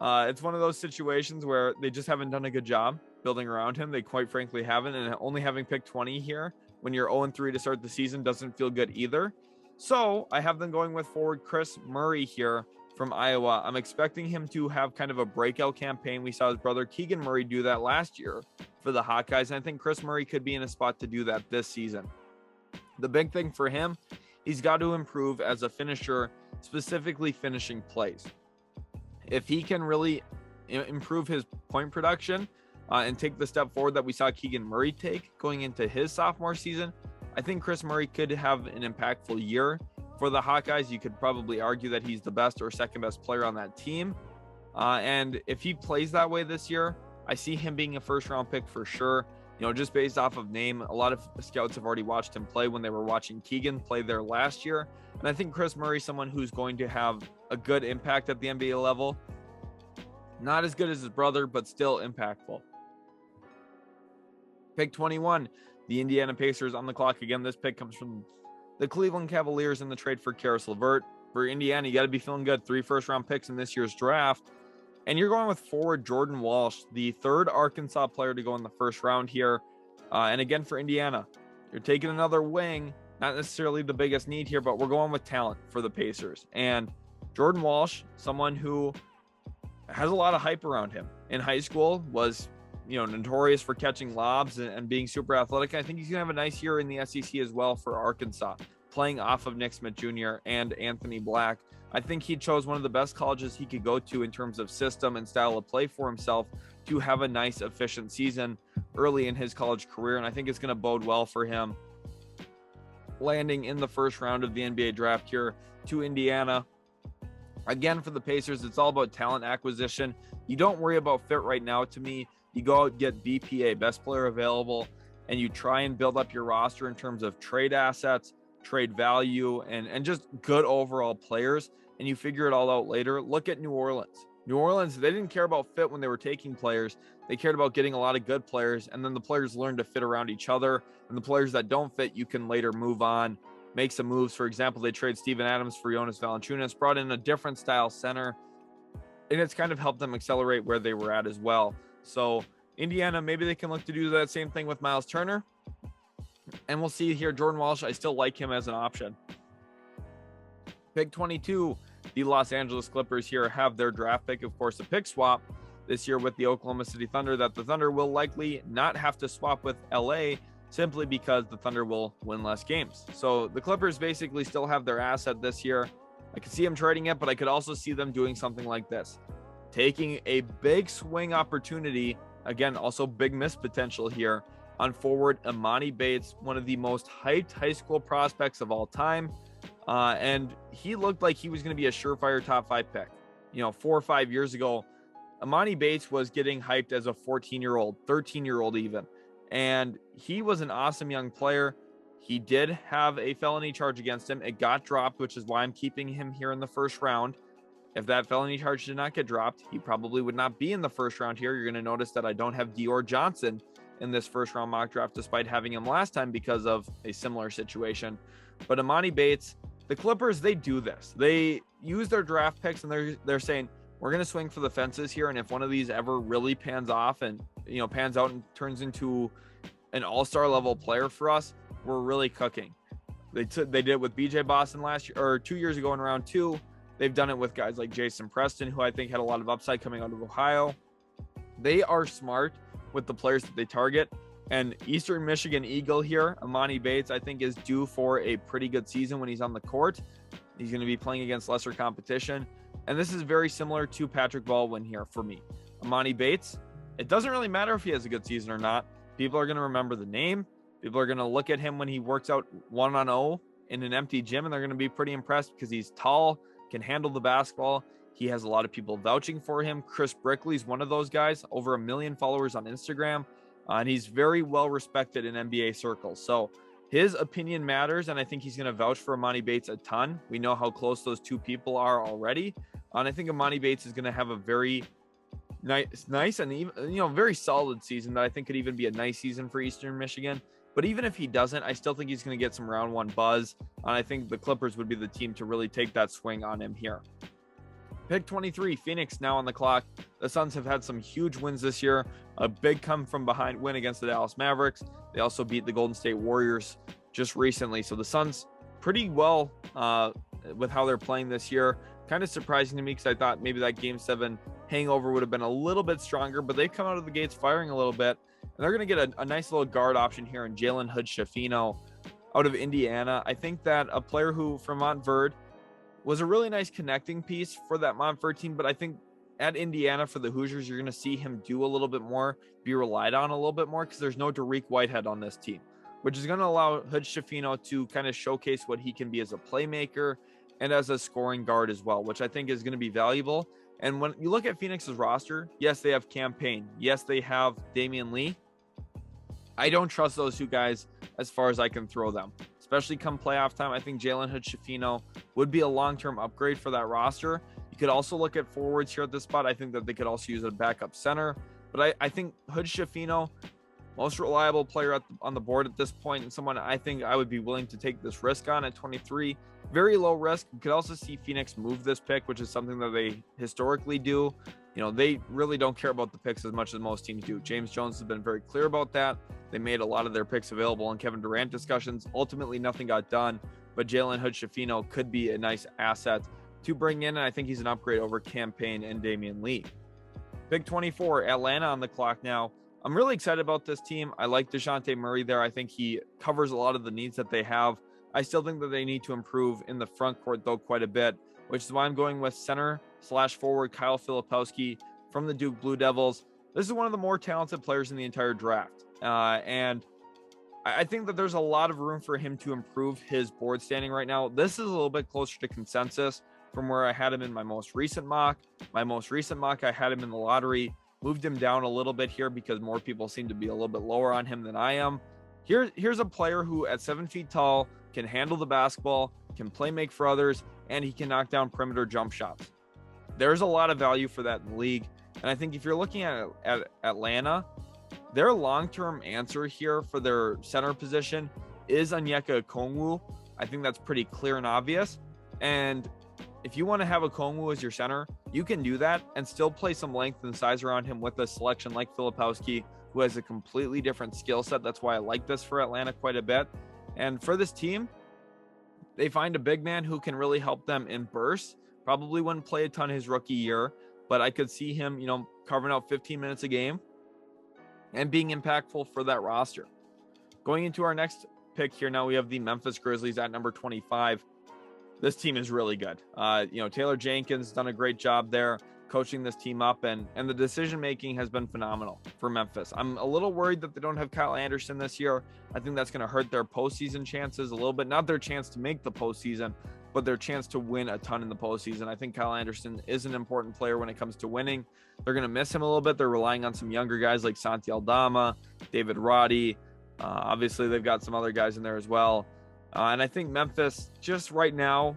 it's one of those situations where they just haven't done a good job building around him. They quite frankly haven't, and only having picked 20 here when you're 0-3 to start the season doesn't feel good either. So I have them going with forward Chris Murray here from Iowa. I'm expecting him to have kind of a breakout campaign. We saw his brother Keegan Murray do that last year for the Hawkeyes, and I think Chris Murray could be in a spot to do that this season. The big thing for him, he's got to improve as a finisher, specifically finishing plays. If he can really improve his point production and take the step forward that we saw Keegan Murray take going into his sophomore season, I think Chris Murray could have an impactful year for the Hawkeyes. You could probably argue that he's the best or second best player on that team. And if he plays that way this year, I see him being a first round pick for sure. You know, just based off of name, a lot of scouts have already watched him play when they were watching Keegan play there last year. And I think Chris Murray is someone who's going to have a good impact at the NBA level. Not as good as his brother, but still impactful. Pick 21, the Indiana Pacers on the clock again. This pick comes from the Cleveland Cavaliers in the trade for Karis LeVert. For Indiana, you got to be feeling good. 3 first-round picks in this year's draft. And you're going with forward Jordan Walsh, the third Arkansas player to go in the first round here. And again, for Indiana, you're taking another wing. Not necessarily the biggest need here, but we're going with talent for the Pacers. And Jordan Walsh, someone who has a lot of hype around him. In high school, was notorious for catching lobs and being super athletic. I think he's going to have a nice year in the SEC as well for Arkansas, playing off of Nick Smith Jr. and Anthony Black. I think he chose one of the best colleges he could go to in terms of system and style of play for himself to have a nice, efficient season early in his college career. And I think it's going to bode well for him landing in the first round of the NBA draft here to Indiana. Again, for the Pacers, it's all about talent acquisition. You don't worry about fit right now. To me, you go out, get BPA, best player available, and you try and build up your roster in terms of trade assets, trade value, and just good overall players, and you figure it all out later. Look at New Orleans. New Orleans, they didn't care about fit when they were taking players. They cared about getting a lot of good players, and then the players learn to fit around each other, and the players that don't fit, you can later move on, make some moves. For example, they trade Steven Adams for Jonas Valanciunas, brought in a different style center. and it's kind of helped them accelerate where they were at as well. So Indiana, maybe they can look to do that same thing with Miles Turner. And we'll see here. Jordan Walsh, I still like him as an option. Pick 22, the Los Angeles Clippers here have their draft pick, of course, a pick swap this year with the Oklahoma City Thunder that the Thunder will likely not have to swap with LA simply because the Thunder will win less games. So the Clippers basically still have their asset this year. I could see them trading it, but I could also see them doing something like this. Taking a big swing opportunity, again, also big miss potential here on forward Emoni Bates, one of the most hyped high school prospects of all time. And he looked like he was going to be a surefire top 5 pick. 4 or 5 years ago, Emoni Bates was getting hyped as a 14-year-old, 13-year-old even. And he was an awesome young player. He did have a felony charge against him. It got dropped, which is why I'm keeping him here in the first round. If that felony charge did not get dropped, he probably would not be in the first round here. You're going to notice that I don't have Dior Johnson in this first round mock draft, despite having him last time because of a similar situation. But Emoni Bates, the Clippers, they do this. They use their draft picks and they're saying, we're going to swing for the fences here. And if one of these ever really pans off and, pans out and turns into an all-star level player for us, we're really cooking. They did it with BJ Boston last year or 2 years ago in round 2. They've done it with guys like Jason Preston, who I think had a lot of upside coming out of Ohio. They are smart with the players that they target. And Eastern Michigan Eagle here, Emoni Bates, I think is due for a pretty good season when he's on the court. He's going to be playing against lesser competition. And this is very similar to Patrick Baldwin here for me. Emoni Bates, it doesn't really matter if he has a good season or not. People are going to remember the name. People are going to look at him when he works out 1-on-0 in an empty gym, and they're going to be pretty impressed because he's tall, can handle the basketball. He has a lot of people vouching for him. Chris Brickley's one of those guys, over 1 million followers on Instagram, and he's very well respected in NBA circles. So his opinion matters, and I think he's going to vouch for Emoni Bates a ton. We know how close those two people are already, and I think Emoni Bates is going to have a very nice and even very solid season that I think could even be a nice season for Eastern Michigan. But even if he doesn't, I still think he's going to get some round 1 buzz. And I think the Clippers would be the team to really take that swing on him here. Pick 23, Phoenix now on the clock. The Suns have had some huge wins this year. A big come from behind win against the Dallas Mavericks. They also beat the Golden State Warriors just recently. So the Suns pretty well with how they're playing this year. Kind of surprising to me because I thought maybe that Game 7 hangover would have been a little bit stronger. But they've come out of the gates firing a little bit. And they're going to get a nice little guard option here in Jalen Hood-Schifino out of Indiana. I think that a player who from Montverde was a really nice connecting piece for that Montverde team. But I think at Indiana for the Hoosiers, you're going to see him do a little bit more, be relied on a little bit more because there's no Dariq Whitehead on this team, which is going to allow Hood-Schifino to kind of showcase what he can be as a playmaker and as a scoring guard as well, which I think is going to be valuable. And when you look at Phoenix's roster, yes, they have Cam Payne. Yes, they have Damian Lee. I don't trust those two guys as far as I can throw them, especially come playoff time. I think Jalen Hood-Schifino would be a long-term upgrade for that roster. You could also look at forwards here at this spot. I think that they could also use a backup center. But I think Hood-Schifino, most reliable player on the board at this point, and someone I think I would be willing to take this risk on at 23. Very low risk. You could also see Phoenix move this pick, which is something that they historically do. They really don't care about the picks as much as most teams do. James Jones has been very clear about that. They made a lot of their picks available in Kevin Durant discussions. Ultimately, nothing got done, but Jalen Hood-Schifino could be a nice asset to bring in, and I think he's an upgrade over Cam Payne and Damian Lee. Pick 24, Atlanta on the clock now. I'm really excited about this team. I like DeJounte Murray there. I think he covers a lot of the needs that they have. I still think that they need to improve in the front court, though, quite a bit, which is why I'm going with center/forward Kyle Filipowski from the Duke Blue Devils. This is one of the more talented players in the entire draft. And I think that there's a lot of room for him to improve his board standing right now. This is a little bit closer to consensus from where I had him in my most recent mock. My most recent mock, I had him in the lottery, moved him down a little bit here because more people seem to be a little bit lower on him than I am. Here's a player who at 7 feet tall can handle the basketball, can play make for others, and he can knock down perimeter jump shots. There's a lot of value for that in the league. And I think if you're looking at Atlanta, their long-term answer here for their center position is Onyeka Okongwu. I think that's pretty clear and obvious. And if you want to have Okongwu as your center, You can do that and still play some length and size around him with a selection like Filipowski, who has a completely different skill set. That's why I like this for Atlanta quite a bit. And for this team, they find a big man who can really help them in bursts. Probably wouldn't play a ton his rookie year, but I could see him, carving out 15 minutes a game and being impactful for that roster. Going into our next pick here, now we have the Memphis Grizzlies at number 25. This team is really good. Taylor Jenkins done a great job there coaching this team up, and the decision making has been phenomenal for Memphis. I'm a little worried that they don't have Kyle Anderson this year. I think that's going to hurt their postseason chances a little bit. Not their chance to make the postseason, but their chance to win a ton in the postseason. I think Kyle Anderson is an important player when it comes to winning. They're going to miss him a little bit. They're relying on some younger guys like Santi Aldama, David Roddy. Obviously, they've got some other guys in there as well. And I think Memphis, just right now,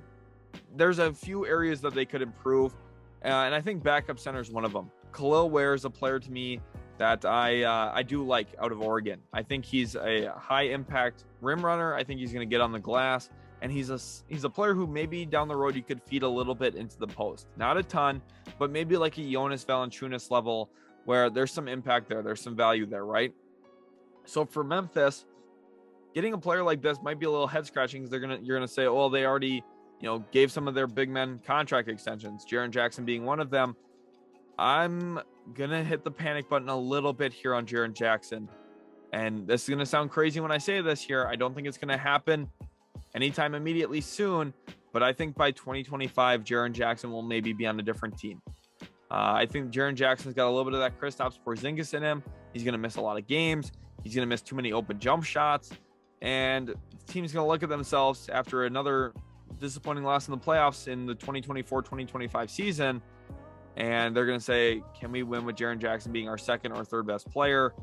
there's a few areas that they could improve. And I think backup center is one of them. Khalil Ware is a player to me that I do like out of Oregon. I think he's a high impact rim runner. I think he's going to get on the glass. And he's a player who maybe down the road you could feed a little bit into the post. Not a ton, but maybe like a Jonas Valanciunas level where there's some impact there. There's some value there, right? So for Memphis, getting a player like this might be a little head scratching because you're gonna say, oh, they already gave some of their big men contract extensions, Jaren Jackson being one of them. I'm gonna hit the panic button a little bit here on Jaren Jackson, and this is gonna sound crazy when I say this here. I don't think it's gonna happen anytime immediately soon, but I think by 2025, Jaren Jackson will maybe be on a different team. I think Jaren Jackson's got a little bit of that Kristaps Porzingis in him. He's gonna miss a lot of games. He's gonna miss too many open jump shots. And the team's going to look at themselves after another disappointing loss in the playoffs in the 2024-2025 season. And they're going to say, can we win with Jaren Jackson being our second or third best player?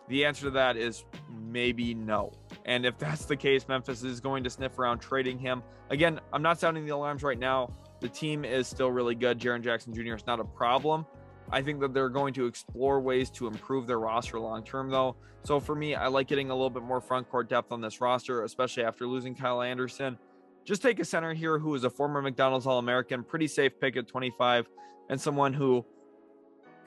The answer to that is maybe no. And if that's the case, Memphis is going to sniff around trading him. Again, I'm not sounding the alarms right now. The team is still really good. Jaren Jackson Jr. is not a problem. I think that they're going to explore ways to improve their roster long-term, though. So for me, I like getting a little bit more front court depth on this roster, especially after losing Kyle Anderson. Just take a center here who is a former McDonald's All-American, pretty safe pick at 25, and someone who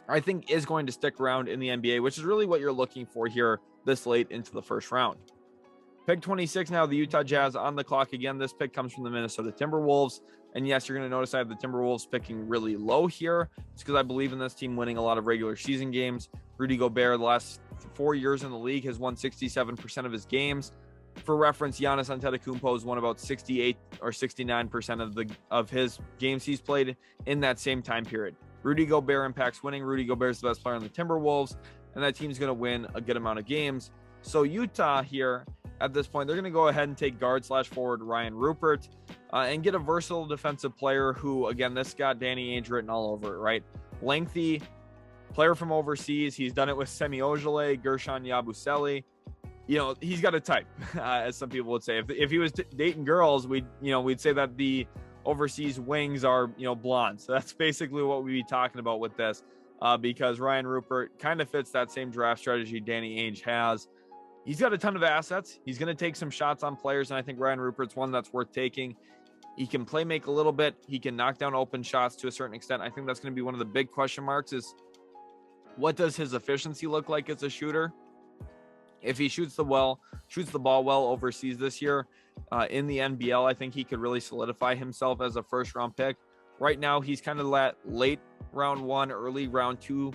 I think is going to stick around in the NBA, which is really what you're looking for here this late into the first round. Pick 26 now, the Utah Jazz on the clock again. This pick comes from the Minnesota Timberwolves. And yes, you're going to notice I have the Timberwolves picking really low here. It's because I believe in this team winning a lot of regular season games. Rudy Gobert, the last 4 years in the league, has won 67% of his games. For reference, Giannis Antetokounmpo has won about 68 or 69% of his games he's played in that same time period. Rudy Gobert impacts winning. Rudy Gobert is the best player on the Timberwolves, and that team's going to win a good amount of games. So Utah here, at this point, they're going to go ahead and take guard/forward Ryan Rupert and get a versatile defensive player who, again, this got Danny Ainge written all over it, right? Lengthy player from overseas. He's done it with Semi Ojeleye, Gershon Yabusele. He's got a type, as some people would say. If he was dating girls, we'd say that the overseas wings are, blonde. So that's basically what we'd be talking about with this, because Ryan Rupert kind of fits that same draft strategy Danny Ainge has. He's got a ton of assets. He's going to take some shots on players, and I think Ryan Rupert's one that's worth taking. He can play make a little bit. He can knock down open shots to a certain extent. I think that's going to be one of the big question marks is what does his efficiency look like as a shooter? If he shoots the ball well overseas this year in the NBL, I think he could really solidify himself as a first-round pick. Right now, he's kind of that late round one, early round two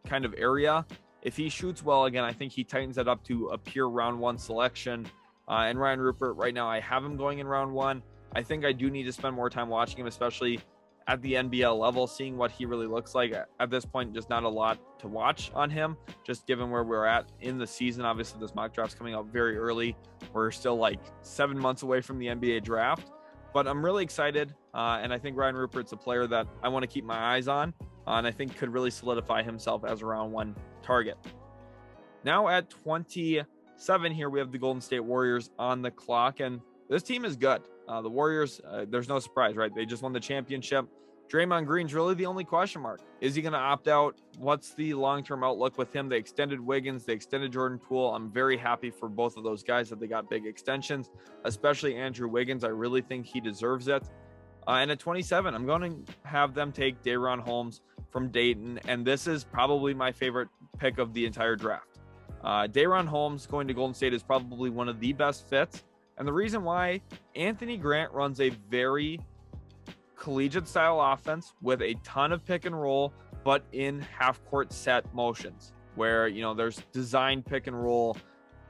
kind of area. If he shoots well again, I think he tightens it up to a pure round one selection. And Ryan Rupert, right now, I have him going in round one. I think I do need to spend more time watching him, especially at the NBL level, seeing what he really looks like. At this point, just not a lot to watch on him, just given where we're at in the season. Obviously, this mock draft's coming out very early. We're still like 7 months away from the NBA draft, but I'm really excited. And I think Ryan Rupert's a player that I want to keep my eyes on, and I think could really solidify himself as a round one target. Now at 27 here, we have the Golden State Warriors on the clock, and this team is good. The Warriors, there's no surprise, right? They just won the championship. Draymond Green's really the only question mark. Is he going to opt out? What's the long-term outlook with him? They extended Wiggins. They extended Jordan Poole. I'm very happy for both of those guys that they got big extensions, especially Andrew Wiggins. I really think he deserves it. And at 27, I'm going to have them take Day'Ron Holmes from Dayton, and this is probably my favorite pick of the entire draft. Day'Ron Holmes going to Golden State is probably one of the best fits, and the reason why, Anthony Grant runs a very collegiate style offense with a ton of pick and roll, but in half-court set motions, where, you know, there's designed pick and roll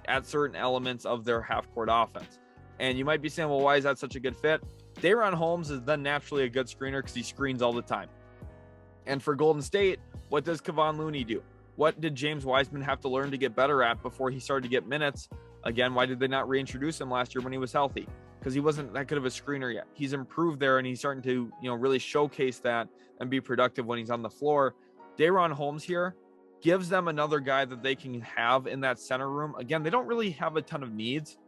at certain elements of their half-court offense. And you might be saying, well, why is that such a good fit? Day'Ron Holmes is then naturally a good screener because he screens all the time. And for Golden State, what does Kevon Looney do? What did James Wiseman have to learn to get better at before he started to get minutes? Again, why did they not reintroduce him last year when he was healthy? Because he wasn't that good of a screener yet. He's improved there, and he's starting to, you know, really showcase that and be productive when he's on the floor. Day'Ron Holmes here gives them another guy that they can have in that center room. Again, they don't really have a ton of needs.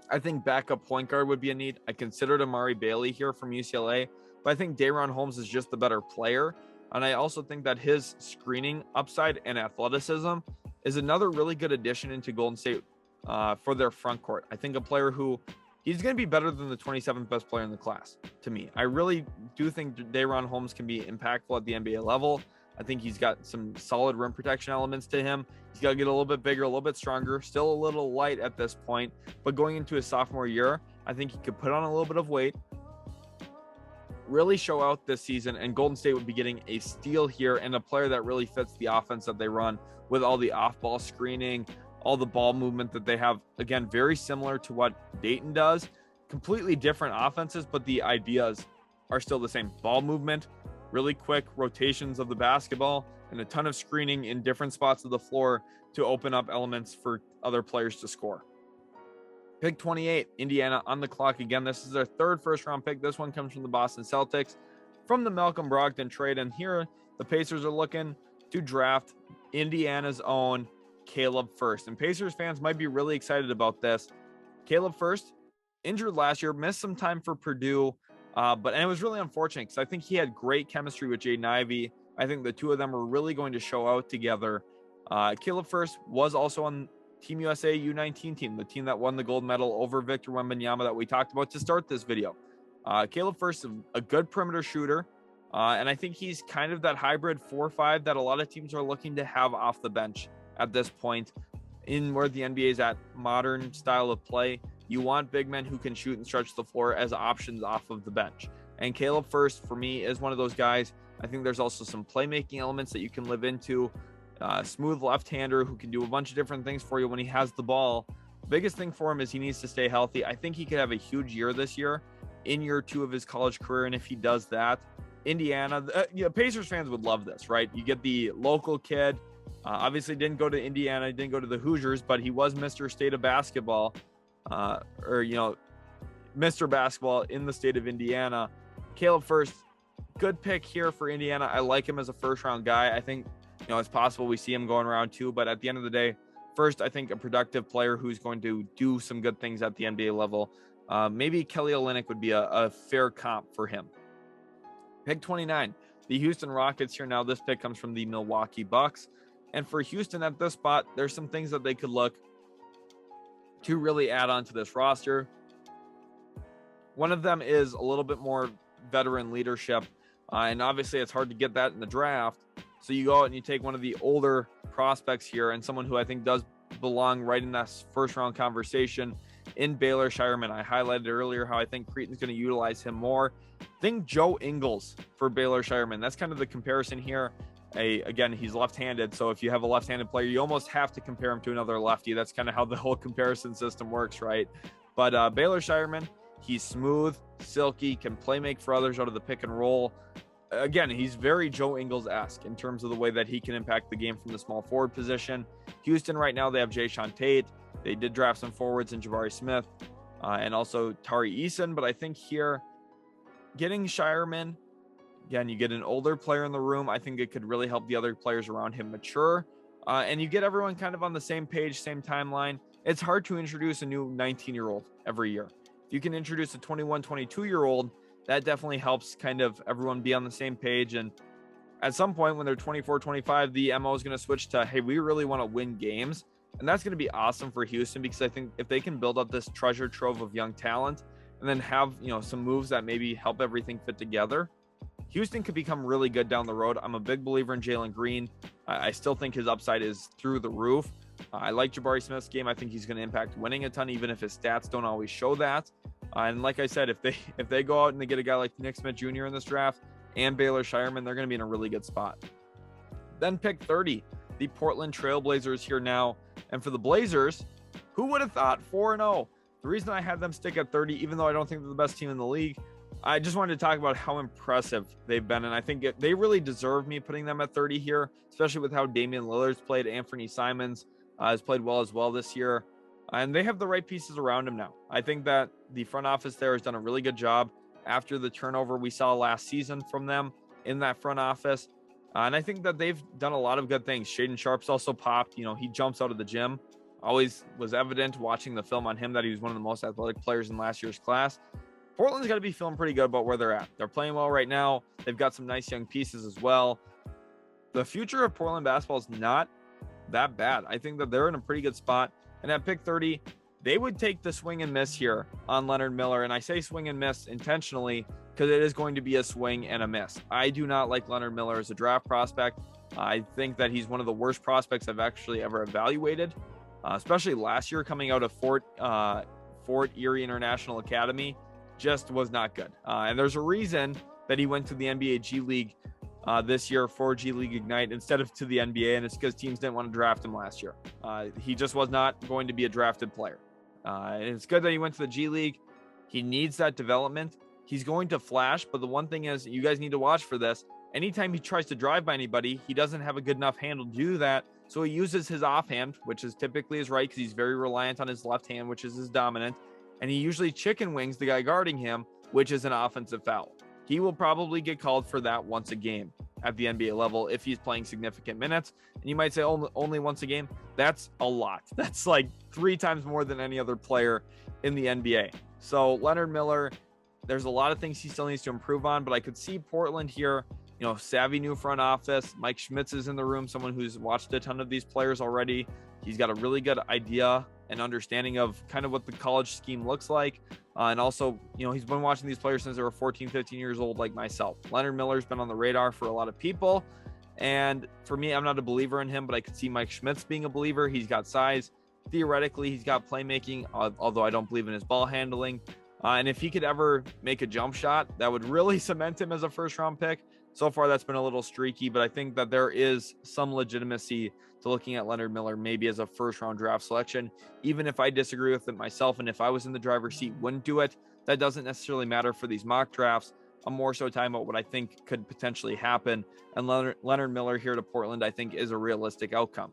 I think backup point guard would be a need. I considered Amari Bailey here from UCLA, but I think Day'Ron Holmes is just the better player. And I also think that his screening upside and athleticism is another really good addition into Golden State for their front court. I think a player who he's going to be better than the 27th best player in the class to me. I really do think Day'Ron Holmes can be impactful at the NBA level. I think he's got some solid rim protection elements to him. He's got to get a little bit bigger, a little bit stronger, still a little light at this point, but going into his sophomore year, I think he could put on a little bit of weight, really show out this season, and Golden State would be getting a steal here and a player that really fits the offense that they run with all the off-ball screening, all the ball movement that they have. Again, very similar to what Dayton does. Completely different offenses, but the ideas are still the same. Ball movement, really quick rotations of the basketball, and a ton of screening in different spots of the floor to open up elements for other players to score. Pick 28, Indiana on the clock again. This is their third first-round pick. This one comes from the Boston Celtics from the Malcolm Brogdon trade. And here the Pacers are looking to draft Indiana's own Caleb Furst. And Pacers fans might be really excited about this. Caleb Furst, injured last year, missed some time for Purdue, and it was really unfortunate because I think he had great chemistry with Jaden Ivey. I think the two of them were really going to show out together. Caleb Furst was also on Team USA U19 team, the team that won the gold medal over Victor Wembanyama that we talked about to start this video. Caleb Furst is a good perimeter shooter, and I think he's kind of that hybrid 4-5 that a lot of teams are looking to have off the bench at this point in where the NBA is at modern style of play. You want big men who can shoot and stretch the floor as options off of the bench. And Caleb Furst, for me, is one of those guys. I think there's also some playmaking elements that you can live into. Smooth left-hander who can do a bunch of different things for you when he has the ball. The biggest thing for him is he needs to stay healthy. I think he could have a huge year this year in year 2 of his college career. And if he does that, Indiana, Pacers fans would love this, right? You get the local kid, obviously didn't go to Indiana, didn't go to the Hoosiers, but he was Mr. State of Basketball, Mr. Basketball in the state of Indiana. Caleb Furst, good pick here for Indiana. I like him as a first-round guy. I think, it's possible we see him going around 2, but at the end of the day, Furst, I think a productive player who's going to do some good things at the NBA level. Maybe Kelly Olynyk would be a fair comp for him. Pick 29, the Houston Rockets here. Now this pick comes from the Milwaukee Bucks. And for Houston at this spot, there's some things that they could look to really add on to this roster. One of them is a little bit more veteran leadership. And obviously it's hard to get that in the draft. So you go out and you take one of the older prospects here and someone who I think does belong right in that first round conversation in Baylor Shireman. I highlighted earlier how I think Creighton's going to utilize him more. Think Joe Ingles for Baylor Shireman. That's kind of the comparison here. Again, he's left-handed, so if you have a left-handed player, you almost have to compare him to another lefty. That's kind of how the whole comparison system works, right? But Baylor Shireman, he's smooth, silky, can play make for others out of the pick and roll. Again, he's very Joe Ingles-esque in terms of the way that he can impact the game from the small forward position. Houston right now, they have Jayshawn Tate. They did draft some forwards in Jabari Smith and also Tari Eason. But I think here, getting Shireman, again, you get an older player in the room. I think it could really help the other players around him mature. And you get everyone kind of on the same page, same timeline. It's hard to introduce a new 19-year-old every year. If you can introduce a 21, 22-year-old, that definitely helps kind of everyone be on the same page. And at some point when they're 24, 25, the MO is going to switch to, hey, we really want to win games. And that's going to be awesome for Houston because I think if they can build up this treasure trove of young talent and then have, some moves that maybe help everything fit together, Houston could become really good down the road. I'm a big believer in Jalen Green. I still think his upside is through the roof. I like Jabari Smith's game. I think he's going to impact winning a ton, even if his stats don't always show that. And like I said, if they go out and they get a guy like Nick Smith Jr. in this draft and Baylor Shireman, they're going to be in a really good spot. Then pick 30, the Portland Trailblazers here now. And for the Blazers, who would have thought 4-0? The reason I had them stick at 30, even though I don't think they're the best team in the league, I just wanted to talk about how impressive they've been. And I think they really deserve me putting them at 30 here, especially with how Damian Lillard's played. Anthony Simons has played well as well this year. And they have the right pieces around him now. I think that the front office there has done a really good job after the turnover we saw last season from them in that front office. And I think that they've done a lot of good things. Shaedon Sharpe's also popped. He jumps out of the gym. Always was evident watching the film on him that he was one of the most athletic players in last year's class. Portland's got to be feeling pretty good about where they're at. They're playing well right now. They've got some nice young pieces as well. The future of Portland basketball is not that bad. I think that they're in a pretty good spot. And at pick 30, they would take the swing and miss here on Leonard Miller. And I say swing and miss intentionally because it is going to be a swing and a miss. I do not like Leonard Miller as a draft prospect. I think that he's one of the worst prospects I've actually ever evaluated, especially last year coming out of Fort Erie International Academy. Just was not good. And there's a reason that he went to the NBA G League this year for G League Ignite instead of to the NBA, and it's because teams didn't want to draft him last year. He just was not going to be a drafted player. And it's good that he went to the G League. He needs that development. He's going to flash, but the one thing is, you guys need to watch for this. Anytime he tries to drive by anybody, he doesn't have a good enough handle to do that, so he uses his offhand, which is typically his right because he's very reliant on his left hand, which is his dominant. And he usually chicken wings the guy guarding him, which is an offensive foul. He will probably get called for that once a game at the NBA level if he's playing significant minutes. And you might say only once a game. That's a lot. That's like 3 times more than any other player in the NBA. So Leonard Miller, there's a lot of things he still needs to improve on, but I could see Portland here, savvy new front office. Mike Schmitz is in the room, someone who's watched a ton of these players already. He's got a really good idea and understanding of kind of what the college scheme looks like. And also, he's been watching these players since they were 14, 15 years old, like myself. Leonard Miller's been on the radar for a lot of people. And for me, I'm not a believer in him, but I could see Mike Schmitz being a believer. He's got size. Theoretically, he's got playmaking, although I don't believe in his ball handling. And if he could ever make a jump shot, that would really cement him as a first-round pick. So far, that's been a little streaky, but I think that there is some legitimacy to looking at Leonard Miller maybe as a first-round draft selection, even if I disagree with it myself. And if I was in the driver's seat, wouldn't do it. That doesn't necessarily matter for these mock drafts. I'm more so talking about what I think could potentially happen. And Leonard Miller here to Portland, I think, is a realistic outcome.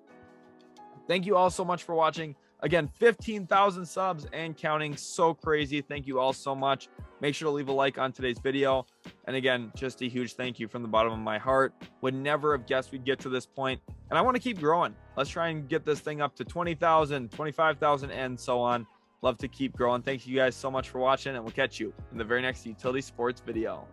Thank you all so much for watching. Again, 15,000 subs and counting. So crazy. Thank you all so much. Make sure to leave a like on today's video. And again, just a huge thank you from the bottom of my heart. Would never have guessed we'd get to this point. And I want to keep growing. Let's try and get this thing up to 20,000, 25,000, and so on. Love to keep growing. Thank you guys so much for watching, and we'll catch you in the very next Utility Sports video.